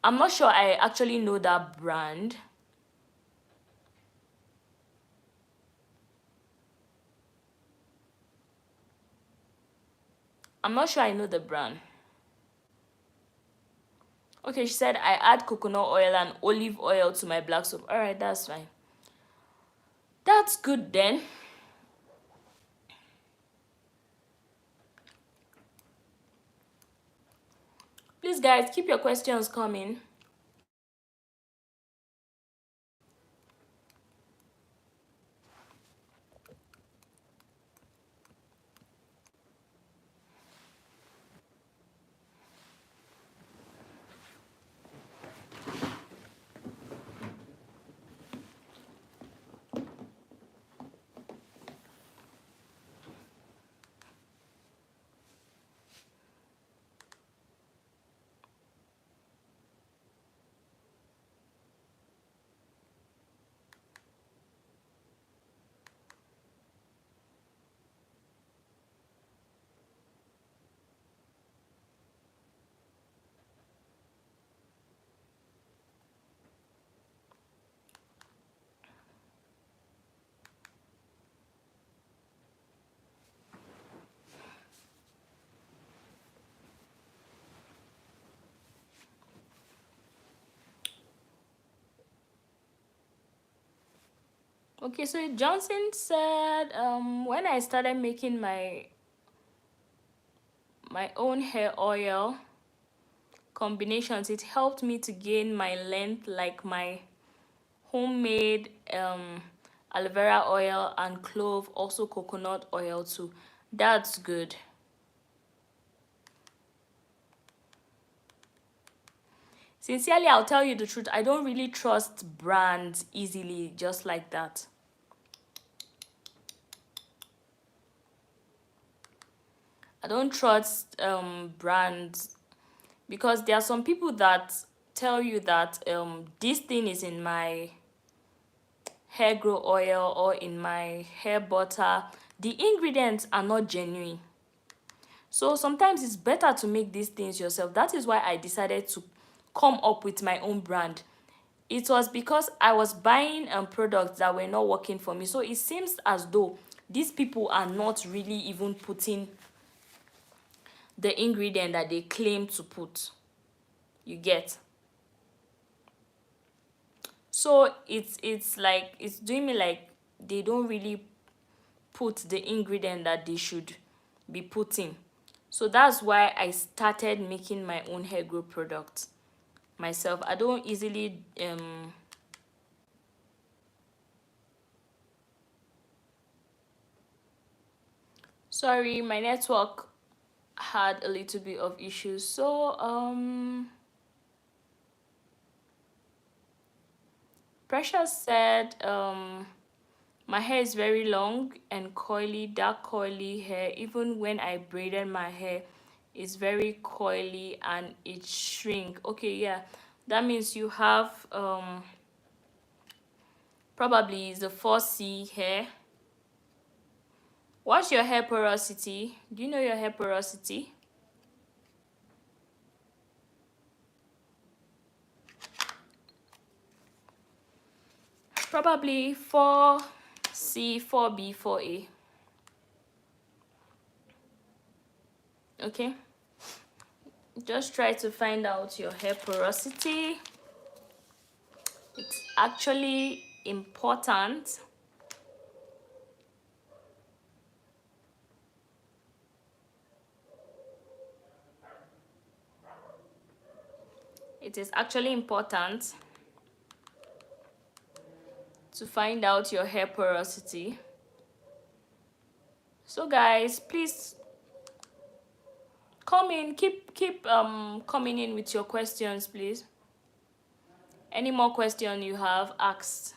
I'm not sure I actually know that brand. I'm not sure I know the brand. Okay, she said I add coconut oil and olive oil to my black soap. All right, that's fine. That's good then. Please, guys, keep your questions coming. Okay, so Johnson said, when I started making my own hair oil combinations, it helped me to gain my length, like my homemade aloe vera oil and clove, also coconut oil too. That's good. Sincerely, I'll tell you the truth, I don't really trust brands easily just like that. I don't trust brands, because there are some people that tell you that this thing is in my hair grow oil or in my hair butter. The ingredients are not genuine. So sometimes it's better to make these things yourself. That is why I decided to come up with my own brand. it was because I was buying products that were not working for me. So it seems as though these people are not really even putting the ingredient that they claim to put. You get? So it's like, it's doing me like they don't really put the ingredient that they should be putting. So that's why I started making my own hair growth products myself. I don't easily sorry, my network had a little bit of issues. So Precious said my hair is very long and coily, dark coily hair. Even when I braided my hair, it's very coily and it shrink. Okay, yeah, that means you have probably is the 4C hair. What's your hair porosity? Do you know your hair porosity? Probably 4C, 4B, 4A. Okay, just try to find out your hair porosity. It's actually important. It is actually important to find out your hair porosity. So guys, please come in, keep coming in with your questions, please. Any more question you have, asked.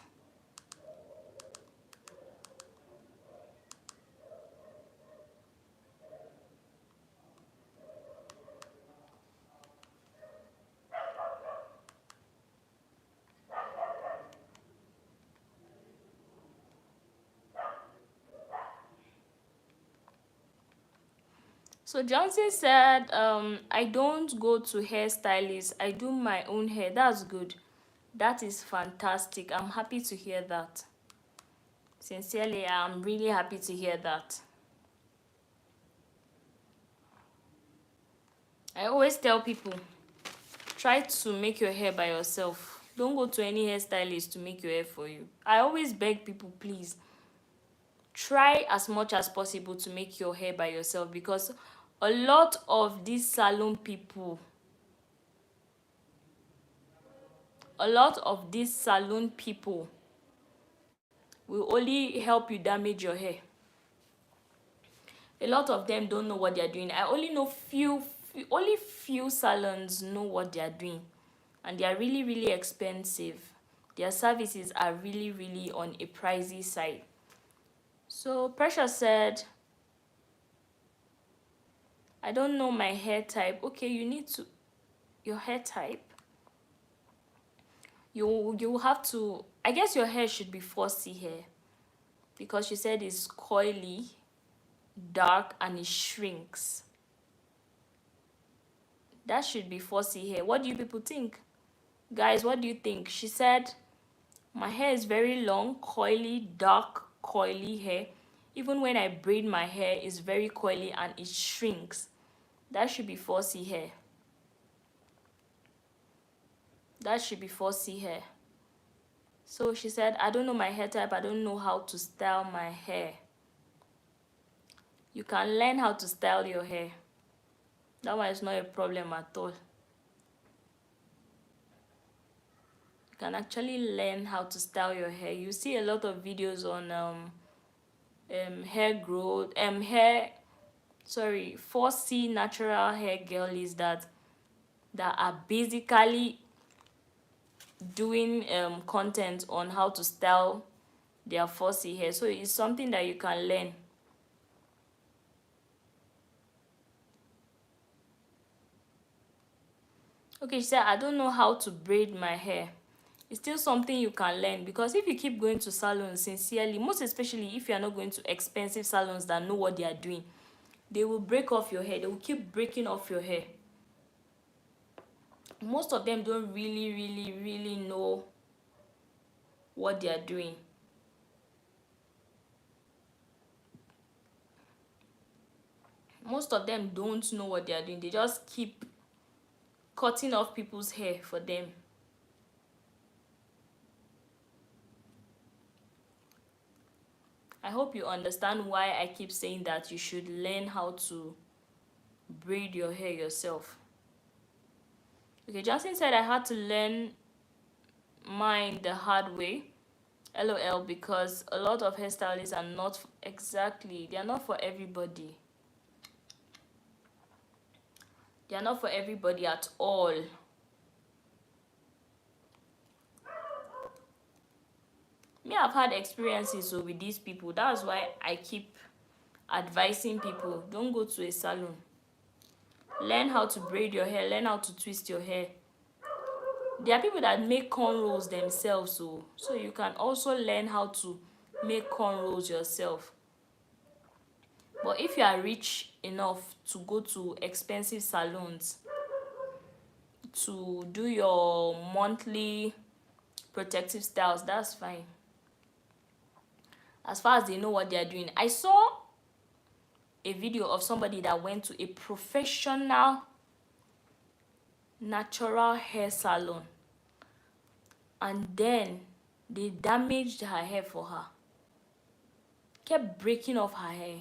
So Johnson said, I don't go to hairstylists. I do my own hair. That's good. That is fantastic. I'm happy to hear that. Sincerely, I'm really happy to hear that. I always tell people, try to make your hair by yourself. Don't go to any hairstylist to make your hair for you. I always beg people, please, try as much as possible to make your hair by yourself, because a lot of these salon people, will only help you damage your hair. A lot of them don't know what they're doing. I only know only few salons know what they're doing, and they are really, really expensive. Their services are really, really on a pricey side. So Precious said, I don't know my hair type. Okay, you need to, your hair type, you have to, I guess your hair should be 4C hair, because she said it's coily, dark, and it shrinks. That should be 4C hair. What do you people think? Guys, what do you think? She said, my hair is very long, coily, dark, coily hair. Even when I braid my hair, it's very coily and it shrinks. That should be 4C hair. That should be 4C hair. So she said, I don't know my hair type. I don't know how to style my hair. You can learn how to style your hair. That one is not a problem at all. You can actually learn how to style your hair. You see a lot of videos on hair growth, 4C natural hair girlies that are basically doing content on how to style their 4C hair. So it's something that you can learn. Okay, she said, I don't know how to braid my hair. It's still something you can learn, because if you keep going to salons sincerely, most especially if you are not going to expensive salons that know what they are doing, they will break off your hair. They will keep breaking off your hair. Most of them don't really know what they are doing. Most of them don't know what they are doing. They just keep cutting off people's hair for them. I hope you understand why I keep saying that you should learn how to braid your hair yourself. Okay, Johnson said I had to learn mine the hard way. LOL, because a lot of hairstylists are not exactly, they are not for everybody. They are not for everybody at all. Me, I've had experiences with these people. That's why I keep advising people, don't go to a salon. Learn how to braid your hair, learn how to twist your hair. There are people that make cornrows themselves, so you can also learn how to make cornrows yourself. But if you are rich enough to go to expensive salons to do your monthly protective styles, that's fine, as far as they know what they are doing. I saw a video of somebody that went to a professional natural hair salon, and then they damaged her hair for her, kept breaking off her hair.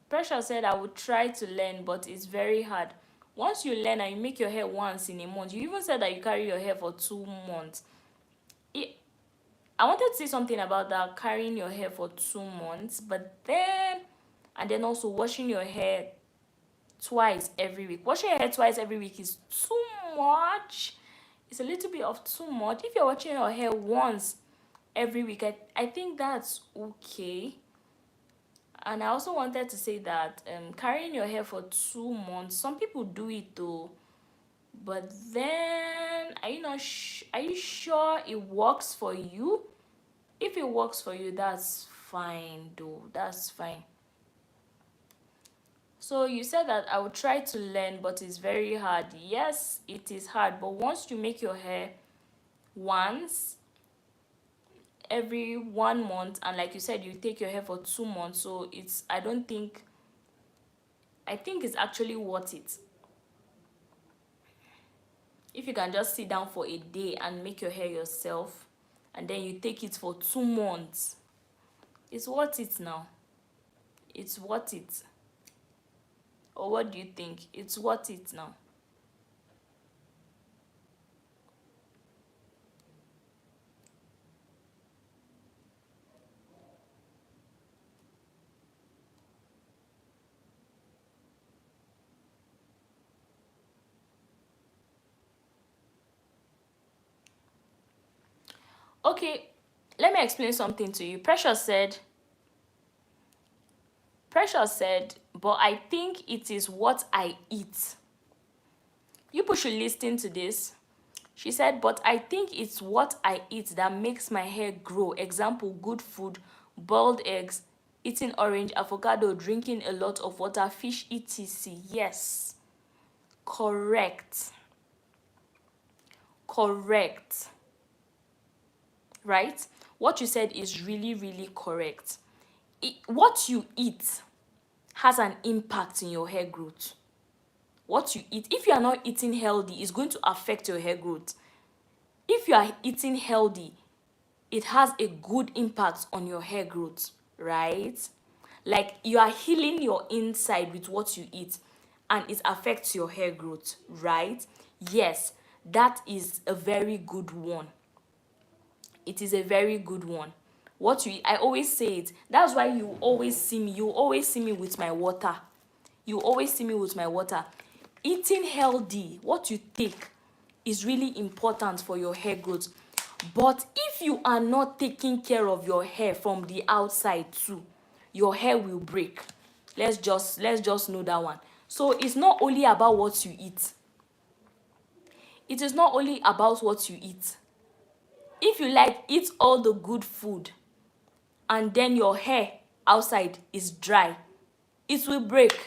Pressure said I would try to learn, but it's very hard. Once you learn and you make your hair once in a month, you even said that you carry your hair for 2 months. I wanted to say something about that, carrying your hair for 2 months, but then, and then also washing your hair twice every week. Washing your hair twice every week is too much. It's a little bit of too much. If you're washing your hair once every week, I think that's okay. And I also wanted to say that carrying your hair for 2 months, some people do it though, but then are you sure it works for you? If it works for you, that's fine though, that's fine. So you said that I would try to learn, but it's very hard. Yes, it is hard, but once you make your hair once every 1 month, and like you said, you take your hair for 2 months, so I think it's actually worth it. If you can just sit down for a day and make your hair yourself, and then you take it for 2 months, it's worth it now. It's worth it. Or what do you think? It's worth it now. Okay, let me explain something to you. Precious said, but I think it is what I eat. You people should listen to this. She said, but I think it's what I eat that makes my hair grow. Example, good food, boiled eggs, eating orange, avocado, drinking a lot of water, fish, etc. Yes. Correct. Right? What you said is really, really correct. What you eat has an impact in your hair growth. What you eat, if you are not eating healthy, is going to affect your hair growth. If you are eating healthy, it has a good impact on your hair growth, right? Like you are healing your inside with what you eat, and it affects your hair growth, right? Yes, that is a very good one. It is a very good one. What you eat, I always say it. That's why you always see me with my water. You always see me with my water. Eating healthy, what you take, is really important for your hair growth. But if you are not taking care of your hair from the outside too, your hair will break. Let's just know that one. So it's not only about what you eat. It is not only about what you eat. If you eat all the good food and then your hair outside is dry, it will break.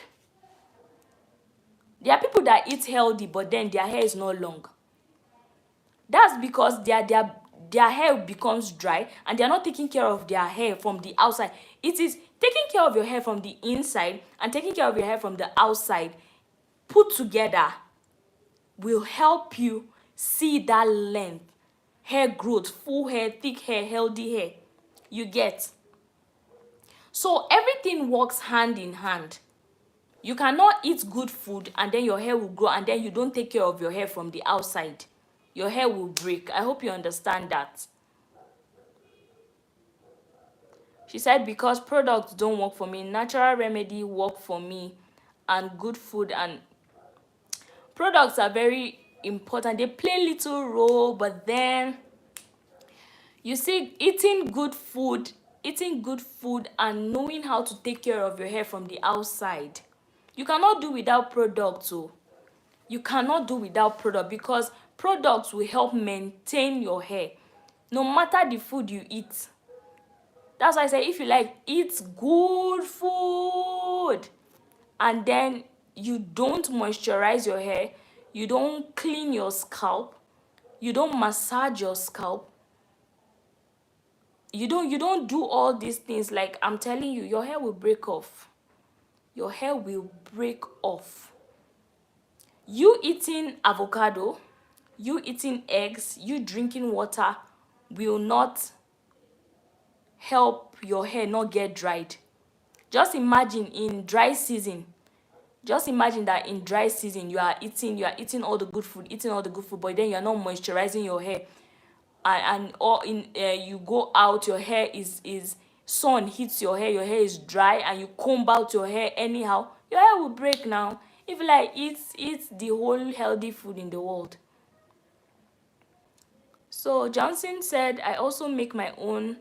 There are people that eat healthy but then their hair is not long. That's because their hair becomes dry and they're not taking care of their hair from the outside. It is taking care of your hair from the inside and taking care of your hair from the outside put together will help you see that length, hair growth, full hair, thick hair, healthy hair. You get? So everything works hand in hand. You cannot eat good food and then your hair will grow and then you don't take care of your hair from the outside. Your hair will break. I hope you understand that. She said, because products don't work for me, natural remedy work for me, and good food and products are very important. They play little role, but then you see, eating good food and knowing how to take care of your hair from the outside. You cannot do without products. So you cannot do without product because products will help maintain your hair no matter the food you eat. That's why I say, if you like, eat good food and then you don't moisturize your hair, you don't clean your scalp, you don't massage your scalp, you don't do all these things, like I'm telling you, your hair will break off. Your hair will break off. You eating avocado, you eating eggs, you drinking water will not help your hair not get dried. Just imagine in dry season. Just imagine that in dry season you are eating all the good food, but then you are not moisturizing your hair, and or in you go out, your hair is sun hits your hair is dry, and you comb out your hair anyhow. Your hair will break now. If you like, eat the whole healthy food in the world. So Johnson said, I also make my own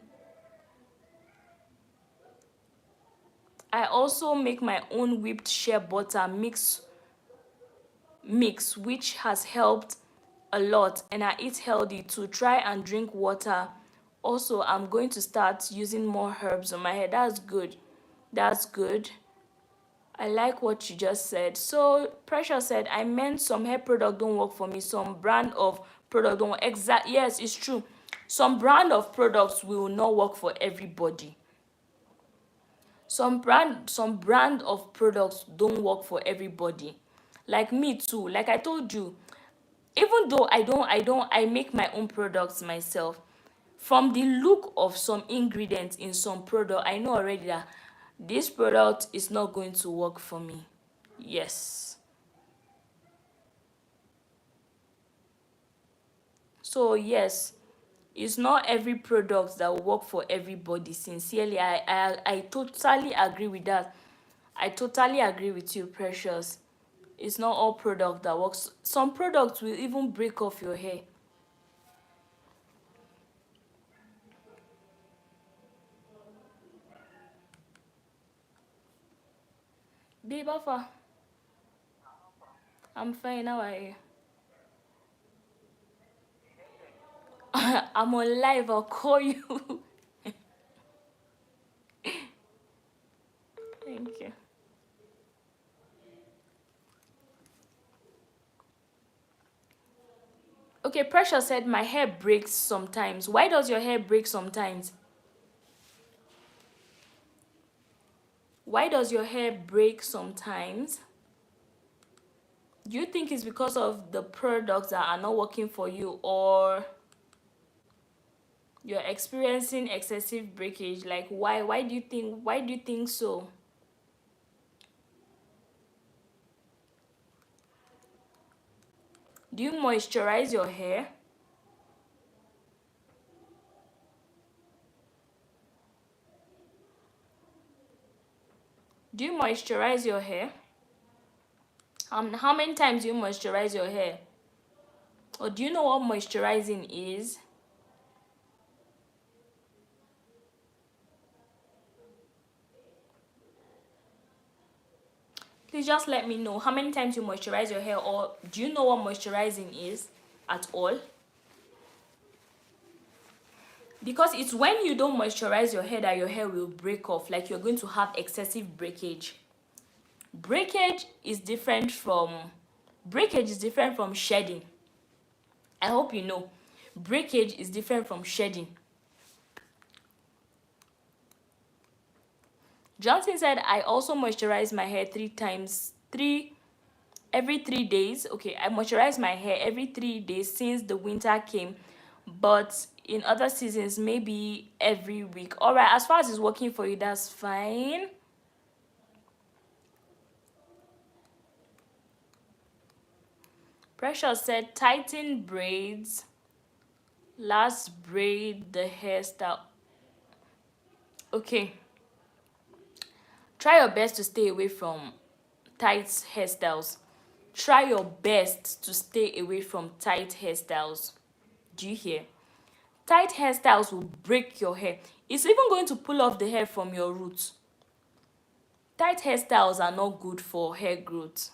whipped shea butter mix, which has helped a lot, and I eat healthy to try and drink water. Also, I'm going to start using more herbs on my hair. That's good. That's good. I like what you just said. So Precious said, I meant some hair product don't work for me. Some brand of product don't work. Yes, it's true. Some brand of products will not work for everybody. Some brand of products don't work for everybody. Like me too. Like I told you, even though I make my own products myself, from the look of some ingredients in some product, I know already that this product is not going to work for me. Yes. So yes, it's not every product that will work for everybody. Sincerely, I totally agree with that. I totally agree with you, Precious. It's not all product that works. Some products will even break off your hair. Babe, Alpha, I'm fine. How are you? I'm on live. I'll call you. Thank you. Okay, Precious said my hair breaks sometimes. Why does your hair break sometimes? Why does your hair break sometimes? Do you think it's because of the products that are not working for you, or you're experiencing excessive breakage? Like why do you think so? Do you moisturize your hair? Do you moisturize your hair? How many times do you moisturize your hair? Or do you know what moisturizing is? Please just let me know how many times you moisturize your hair, or do you know what moisturizing is at all? Because it's when you don't moisturize your hair that your hair will break off, like you're going to have excessive breakage. Breakage is different from Breakage is different from shedding. I hope you know. Breakage is different from shedding. Johnson said, I also moisturize my hair every 3 days. Okay, I moisturize my hair every 3 days since the winter came, but in other seasons, maybe every week. All right, as far as it's working for you, that's fine. Precious said, tighten braids, last braid the hairstyle. Okay, try your best to stay away from tight hairstyles. Try your best to stay away from tight hairstyles. Do you hear? Tight hairstyles will break your hair. It's even going to pull off the hair from your roots. Tight hairstyles are not good for hair growth.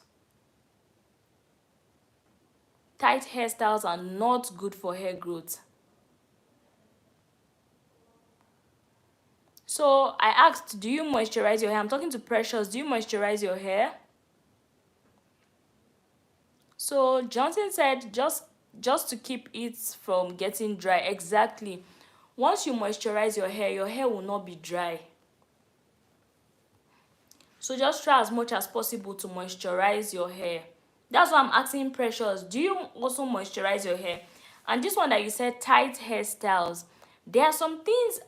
Tight hairstyles are not good for hair growth. So I asked, do you moisturize your hair? I'm talking to Precious. Do you moisturize your hair? So Johnson said, just to keep it from getting dry. Exactly. Once you moisturize your hair will not be dry. So just try as much as possible to moisturize your hair. That's why I'm asking Precious, do you also moisturize your hair? And this one that you said, tight hairstyles, there are some things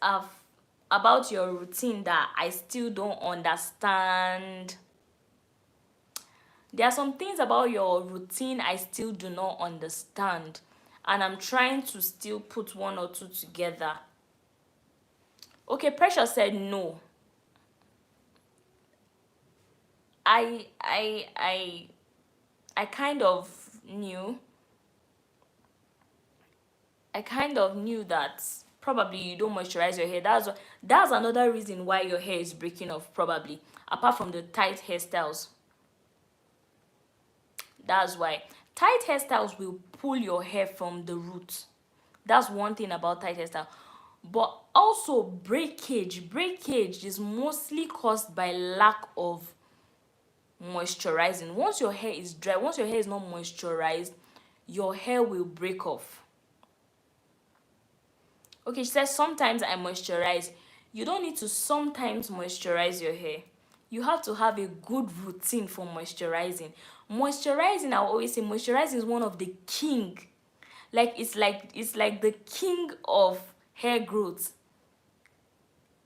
about your routine that I still don't understand. There are some things about your routine I still do not understand, and I'm trying to still put one or two together. Okay, Precious said no. I I I I kind of knew. I kind of knew that probably you don't moisturize your hair. That's another reason why your hair is breaking off, probably. Apart from the tight hairstyles. That's why. Tight hairstyles will pull your hair from the roots. That's one thing about tight hairstyle. But also breakage. Breakage is mostly caused by lack of moisturizing. Once your hair is dry, once your hair is not moisturized, your hair will break off. Okay, she says sometimes I moisturize. You don't need to sometimes moisturize your hair. You have to have a good routine for moisturizing. Moisturizing, I always say, moisturizing is one of the king. It's like the king of hair growth.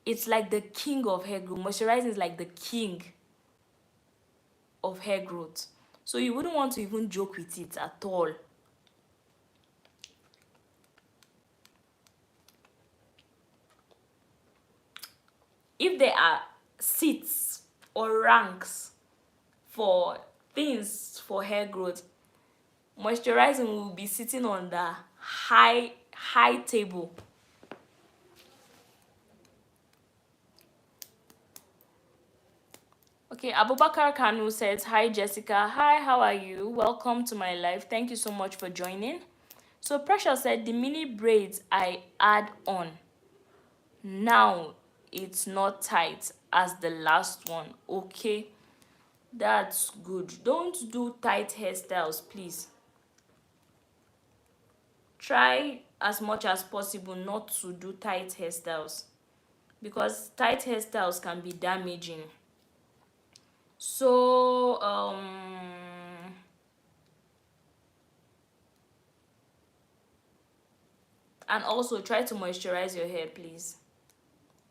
It's like the king of hair growth. Moisturizing is like the king of hair growth. So you wouldn't want to even joke with it at all. If there are seats or ranks for things for hair growth, moisturizing will be sitting on the high table. Okay, Abubakar Kanu says, hi Jessica, hi, how are you? Welcome to my live. Thank you so much for joining. So Precious said, the mini braids I add on now, it's not tight as the last one. Okay, that's good. Don't do tight hairstyles, please. Try as much as possible not to do tight hairstyles, because tight hairstyles can be damaging. So and also try to moisturize your hair, please.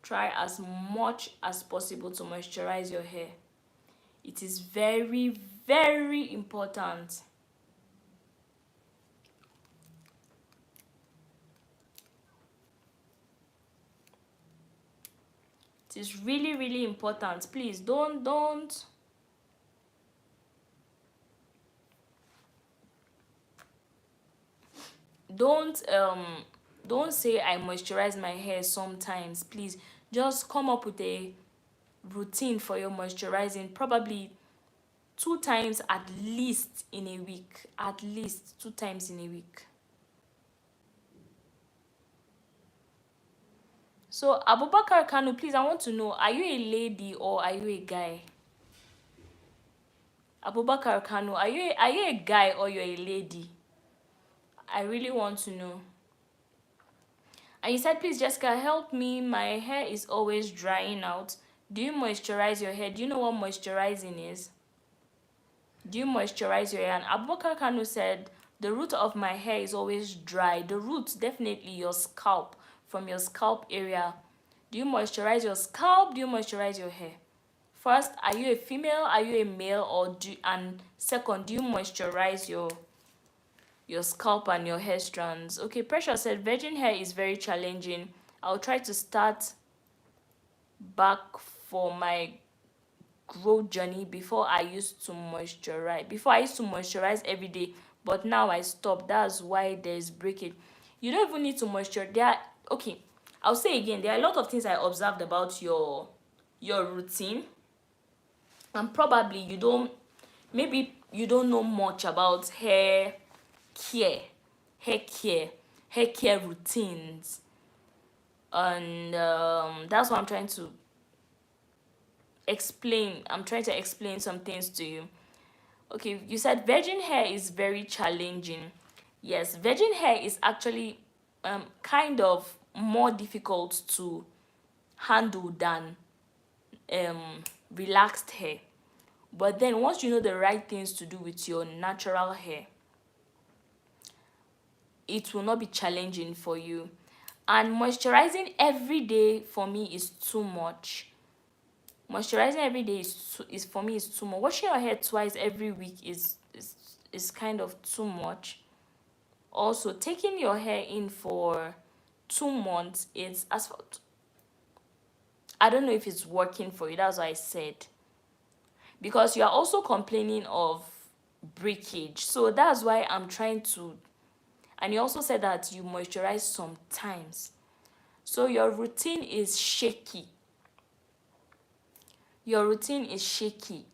Try as much as possible to moisturize your hair. It is very, very important. It is really, really important. Please don't don't say I moisturize my hair sometimes. Please just come up with a routine for your moisturizing, probably 2 times at least in a week. At least 2 times in a week. So Abubakar Kanu, please, I want to know, are you a lady or are you a guy? Abubakar Kanu, are you a guy or you're a lady? I really want to know. And you said, please, Jessica, help me. My hair is always drying out. Do you moisturize your hair? Do you know what moisturizing is? Do you moisturize your hair? And Abubakar Kanu said, the root of my hair is always dry. The root, definitely your scalp, from your scalp area. Do you moisturize your scalp? Do you moisturize your hair? First, are you a female? Are you a male? And second, do you moisturize your scalp and your hair strands? Okay, Precious said, virgin hair is very challenging. I'll try to start back for my growth journey. Before I used to moisturize every day, but now I stopped. That's why there's breakage. You don't even need to moisturize. Okay, I'll say again, there are a lot of things I observed about your routine, and probably maybe you don't know much about care hair care hair care routines. And that's what I'm trying to explain some things to you. Okay, you said virgin hair is very challenging. Yes, virgin hair is actually kind of more difficult to handle than relaxed hair. But then once you know the right things to do with your natural hair, it will not be challenging for you. And moisturizing every day for me is too much. Moisturizing every day is for me is too much. Washing your hair twice every week is kind of too much. Also, taking your hair in for 2 months is as I don't know if it's working for you. That's what I said. Because you are also complaining of breakage. So that's why I'm trying to. And you also said that you moisturize sometimes. So your routine is shaky. Your routine is shaky.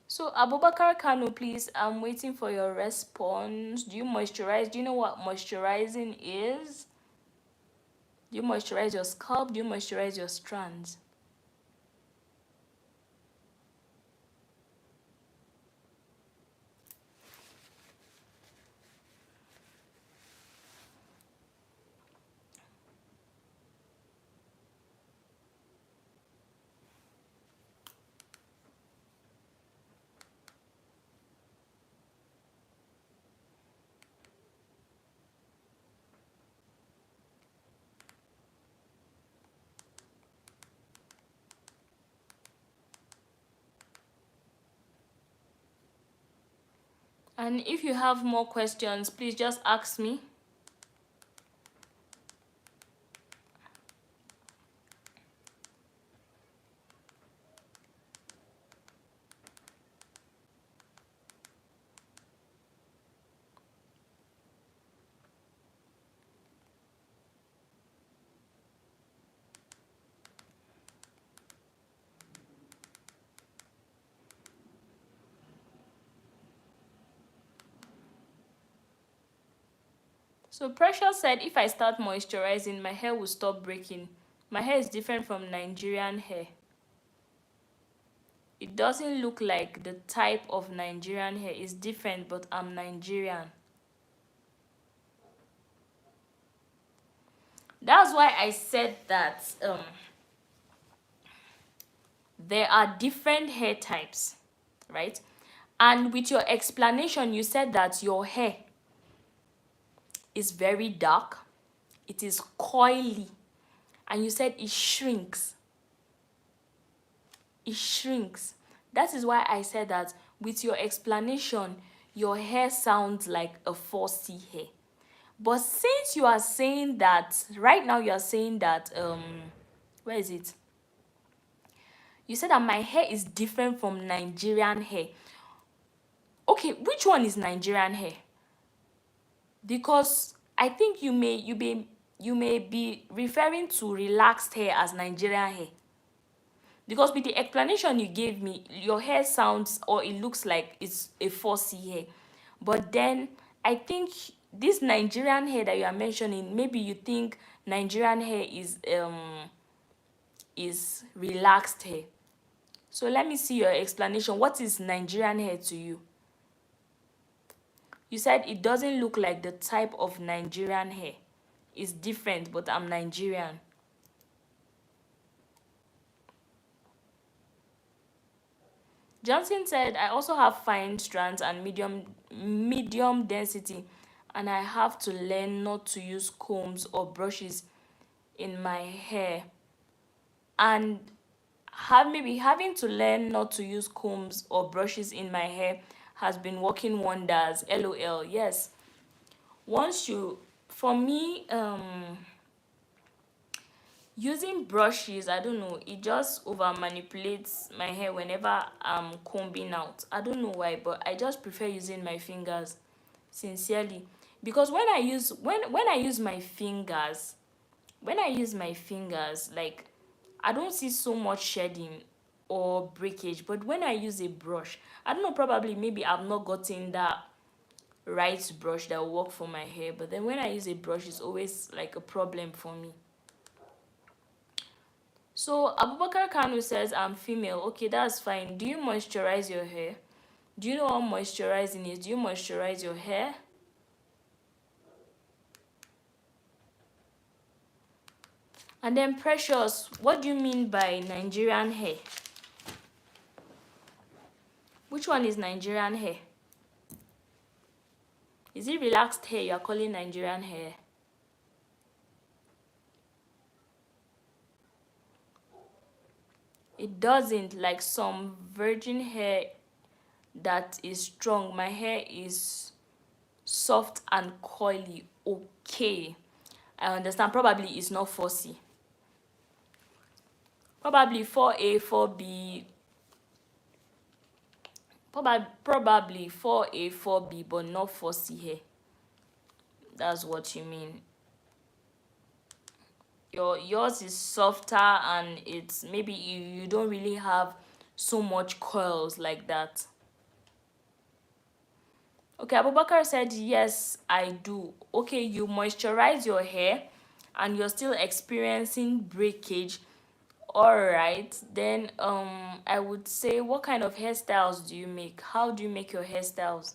So Abubakar Kanu, please, I'm waiting for your response. Do you moisturize? Do you know what moisturizing is? Do you moisturize your scalp? Do you moisturize your strands? And if you have more questions, please just ask me. So Precious said, if I start moisturizing, my hair will stop breaking. My hair is different from Nigerian hair. It doesn't look like the type of Nigerian hair. It's different, but I'm Nigerian. That's why I said that there are different hair types, right? And with your explanation, you said that your hair is very dark, it is coily, and you said it shrinks. It shrinks. That is why I said that with your explanation, your hair sounds like a 4C hair. But since you are saying that, right now you are saying that, where is it? You said that my hair is different from Nigerian hair. Okay, which one is Nigerian hair? Because I think you may be referring to relaxed hair as Nigerian hair. Because with the explanation you gave me, your hair sounds or it looks like it's a 4C hair. But then I think this Nigerian hair that you are mentioning, maybe you think Nigerian hair is relaxed hair. So let me see your explanation. What is Nigerian hair to you? You said it doesn't look like the type of Nigerian hair. It's different, but I'm Nigerian. Johnson said, I also have fine strands and medium density, and I have to learn not to use combs or brushes in my hair. And maybe having to learn not to use combs or brushes in my hair has been working wonders. LOL. Yes. Once you, for me, using brushes, I don't know, it just over manipulates my hair whenever I'm combing out. I don't know why, but I just prefer using my fingers, sincerely. Because when I use my fingers, like, I don't see so much shedding or breakage. But when I use a brush, I don't know, probably maybe I've not gotten that right brush that will work for my hair. But then when I use a brush, it's always like a problem for me. So Abubakar Kanu says, I'm female. Okay, that's fine. Do you moisturize your hair? Do you know what moisturizing is? Do you moisturize your hair? And then Precious, what do you mean by Nigerian hair? Which one is Nigerian hair? Is it relaxed hair you're calling Nigerian hair? It doesn't, like some virgin hair that is strong. My hair is soft and coily. Okay, I understand. Probably it's not 4C. Probably 4A, 4B. Probably 4A, 4B, but not 4C hair. That's what you mean. Yours is softer, and it's maybe you don't really have so much curls like that. Okay, Abubakar said, yes, I do. Okay, you moisturize your hair and you're still experiencing breakage. All right, then I would say, what kind of hairstyles do you make? How do you make your hairstyles?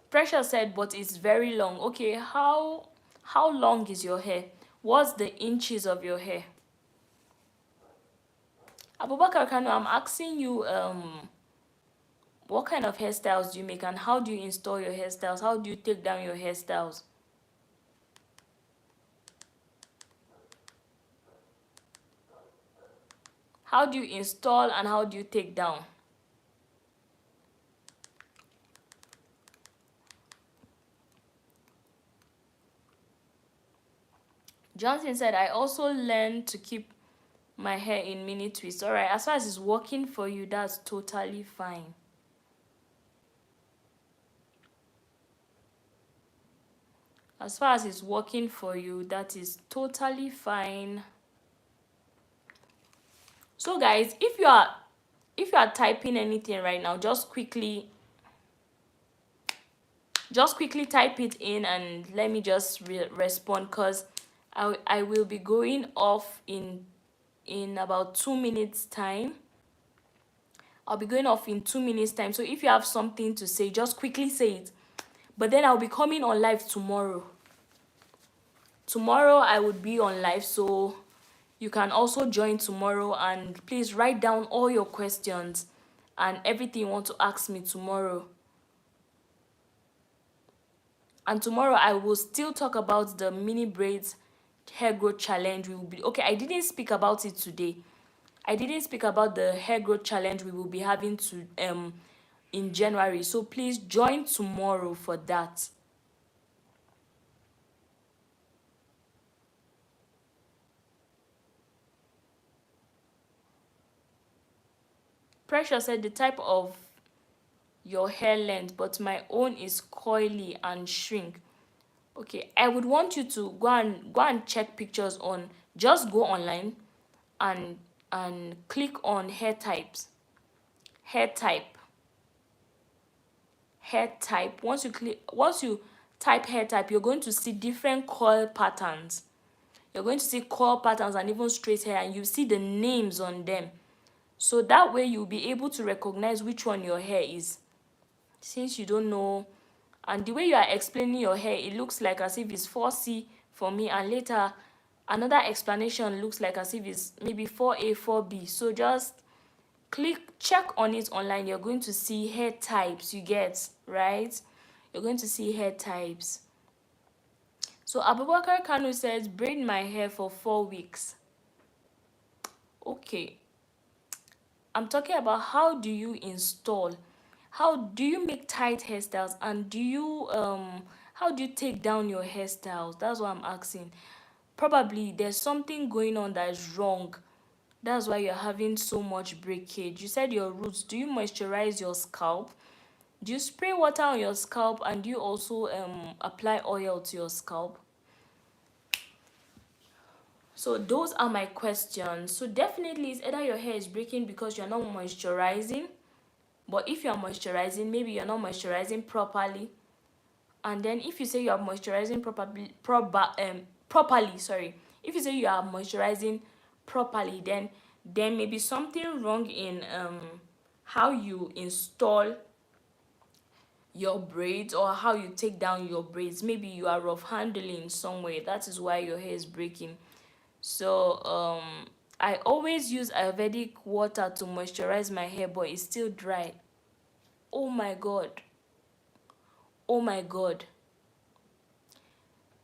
Precious said, but it's very long. Okay, how long is your hair? What's the inches of your hair? Abubakar Kano, I'm asking you, what kind of hairstyles do you make, and how do you install your hairstyles? How do you take down your hairstyles? How do you install and how do you take down? Johnson said, I also learned to keep my hair in mini twists. All right, as far as it's working for you, that's totally fine. As far as it's working for you, that is totally fine. So guys, if you are typing anything right now, just quickly type it in and let me just respond, because I will be going off in about 2 minutes time. I'll be going off in 2 minutes time. So if you have something to say, just quickly say it. But then I'll be coming on live tomorrow. Tomorrow I would be on live, so you can also join tomorrow, and please write down all your questions and everything you want to ask me tomorrow. And tomorrow I will still talk about the mini braids hair growth challenge. We will be okay. I didn't speak about it today. I didn't speak about the hair growth challenge we will be having in January. So please join tomorrow for that. Precious said, the type of your hair length, but my own is coily and shrink. Okay, I would want you to go and check pictures on, just go online and and click on hair types. Hair type. Hair type. Once you type hair type, you're going to see different coil patterns. You're going to see coil patterns and even straight hair, and you see the names on them. So that way you'll be able to recognize which one your hair is. Since you don't know, and the way you are explaining your hair, it looks like as if it's 4C for me, and later another explanation looks like as if it's maybe 4A, 4B. So just check on it online. You're going to see hair types, you get, right? You're going to see hair types. So Abubakar Kanu says, braid my hair for 4 weeks. Okay. I'm talking about how do you install, how do you make tight hairstyles, and how do you take down your hairstyles? That's what I'm asking. Probably there's something going on that is wrong. That's why you're having so much breakage. You said your roots. Do you moisturize your scalp? Do you spray water on your scalp, and do you also apply oil to your scalp? So those are my questions. So definitely it's either your hair is breaking because you're not moisturizing. But if you're moisturizing, maybe you're not moisturizing properly. And then if you say you are moisturizing properly, sorry. If you say you are moisturizing properly, then maybe something wrong in how you install your braids or how you take down your braids. Maybe you are rough handling somewhere. That is why your hair is breaking. So I always use Ayurvedic water to moisturize my hair, but it's still dry. Oh my god. Oh my god.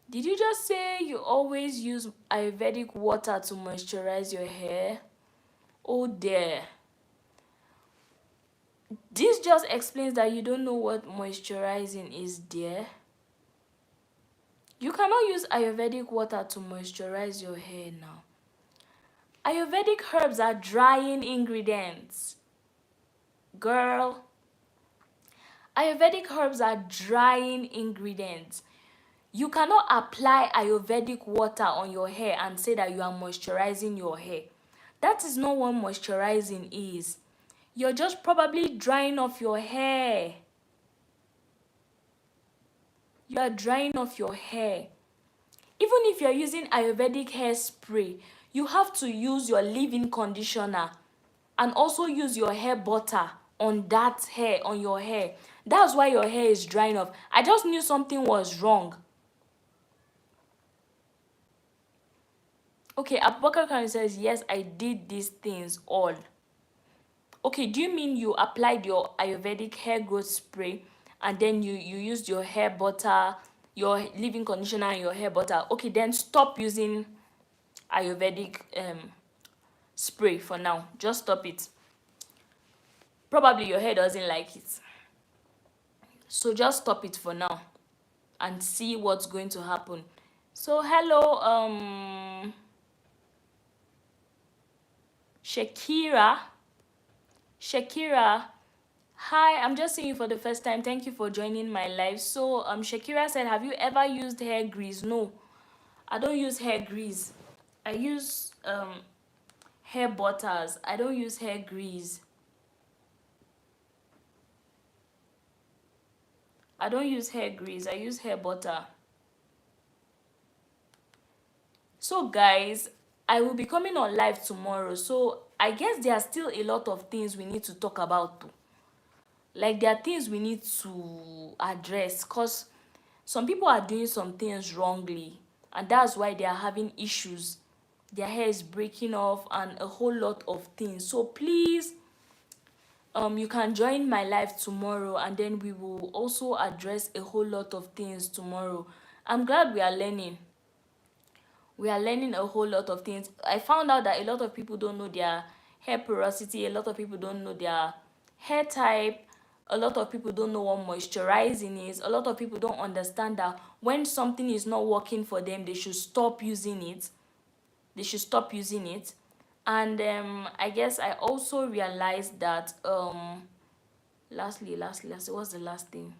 Did you just say you always use Ayurvedic water to moisturize your hair? Oh dear. This just explains that you don't know what moisturizing is, dear. You cannot use Ayurvedic water to moisturize your hair now. Ayurvedic herbs are drying ingredients. Girl. Ayurvedic herbs are drying ingredients. You cannot apply Ayurvedic water on your hair and say that you are moisturizing your hair. That is not what moisturizing is. You're just probably drying off your hair. You are drying off your hair. Even if you're using Ayurvedic hairspray, you have to use your leave-in conditioner and also use your hair butter on that hair, on your hair. That's why your hair is drying off. I just knew something was wrong. Okay, Abubakar Khan says, yes, I did these things all. Okay, do you mean you applied your Ayurvedic hair growth spray and then you used your hair butter, your leave-in conditioner and your hair butter? Okay, then stop using Ayurvedic spray for now. Just stop it. Probably your hair doesn't like it. So just stop it for now and see what's going to happen. So hello, Shakira, hi, I'm just seeing you for the first time. Thank you for joining my live. So Shakira said, have you ever used hair grease? No, I don't use hair grease. I use hair butters. I don't use hair grease. I don't use hair grease. I use hair butter. So guys, I will be coming on live tomorrow. So I guess there are still a lot of things we need to talk about too. Like there are things we need to address because some people are doing some things wrongly and that's why they are having issues. Their hair is breaking off and a whole lot of things. So please, you can join my live tomorrow and then we will also address a whole lot of things tomorrow. I'm glad we are learning. We are learning a whole lot of things. I found out that a lot of people don't know their hair porosity. A lot of people don't know their hair type. A lot of people don't know what moisturizing is. A lot of people don't understand that when something is not working for them, they should stop using it. They should stop using it. And I guess I also realized that lastly, what's the last thing?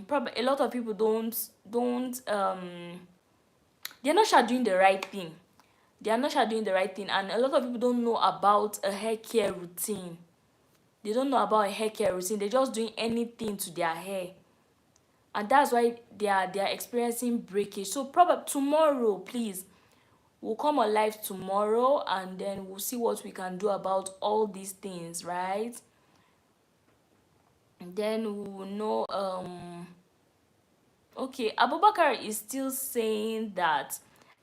Probably a lot of people don't they're not sure doing the right thing. They are not sure doing the right thing, and a lot of people don't know about a hair care routine. They don't know about a hair care routine. They're just doing anything to their hair, and that's why they are experiencing breakage. So probably tomorrow, please, we'll come on live tomorrow, and then we'll see what we can do about all these things, right? And then we will know. Okay, Abubakar is still saying that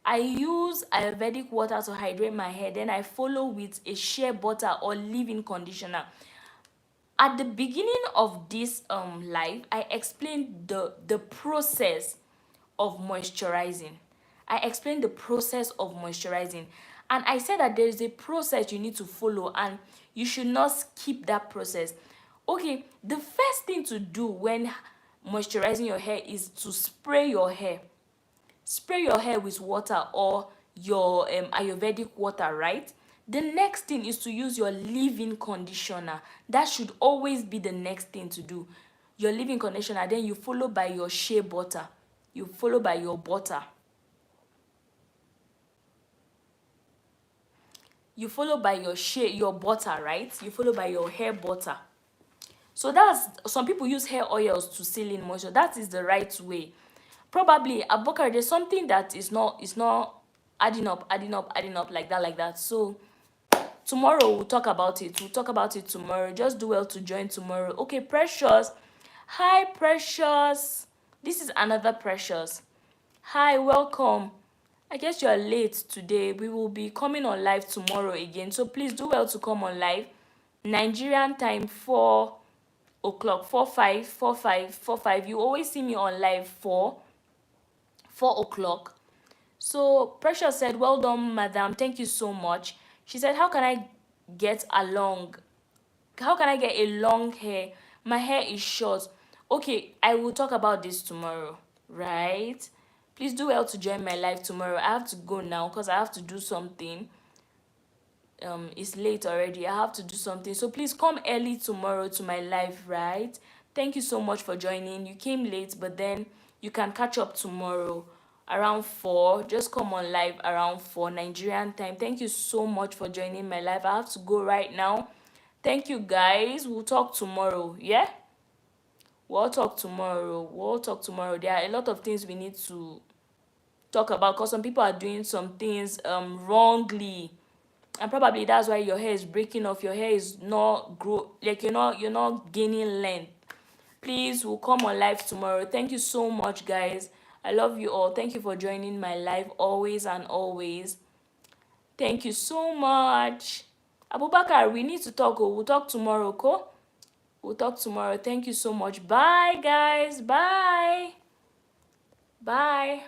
I use Ayurvedic water to hydrate my hair, then I follow with a shea butter or leave-in conditioner. At the beginning of this live, I explained the process of moisturizing. I explained the process of moisturizing, and I said that there is a process you need to follow, and you should not skip that process. Okay, the first thing to do when moisturizing your hair is to spray your hair. Spray your hair with water or your Ayurvedic water, right? The next thing is to use your leave-in conditioner. That should always be the next thing to do. Your leave-in conditioner, then you follow by your shea butter. You follow by your butter. You follow by your butter, right? You follow by your hair butter. So that's, some people use hair oils to seal in moisture. That is the right way. Probably Abubakar, there's something that is not adding up like that. So tomorrow we'll talk about it. We'll talk about it tomorrow. Just do well to join tomorrow. Okay, Precious. Hi, Precious. This is another Precious. Hi, welcome. I guess you are late today. We will be coming on live tomorrow again. So please do well to come on live. Nigerian time, 4 o'clock, 4 5, 4 5, 4 5. You always see me on live 4 o'clock. So Precious said, well done, madam. Thank you so much. She said, how can I get a long hair? My hair is short. Okay, I will talk about this tomorrow, right? Please do well to join my live tomorrow. I have to go now because I have to do something. It's late already. I have to do something. So please come early tomorrow to my live, right? Thank you so much for joining. You came late, but then you can catch up tomorrow around 4. Just come on live around 4 Nigerian time. Thank you so much for joining my live. I have to go right now. Thank you, guys. We'll talk tomorrow. Yeah? We'll talk tomorrow. There are a lot of things we need to talk about because some people are doing some things wrongly, and probably that's why your hair is breaking off. Your hair is not like you're not gaining length. Please, we'll come on live tomorrow. Thank you so much, guys. I love you all. Thank you for joining my live always and always. Thank you so much. Abubakar, we need to talk. We'll talk tomorrow, ko? We'll talk tomorrow. Thank you so much. Bye, guys. Bye. Bye.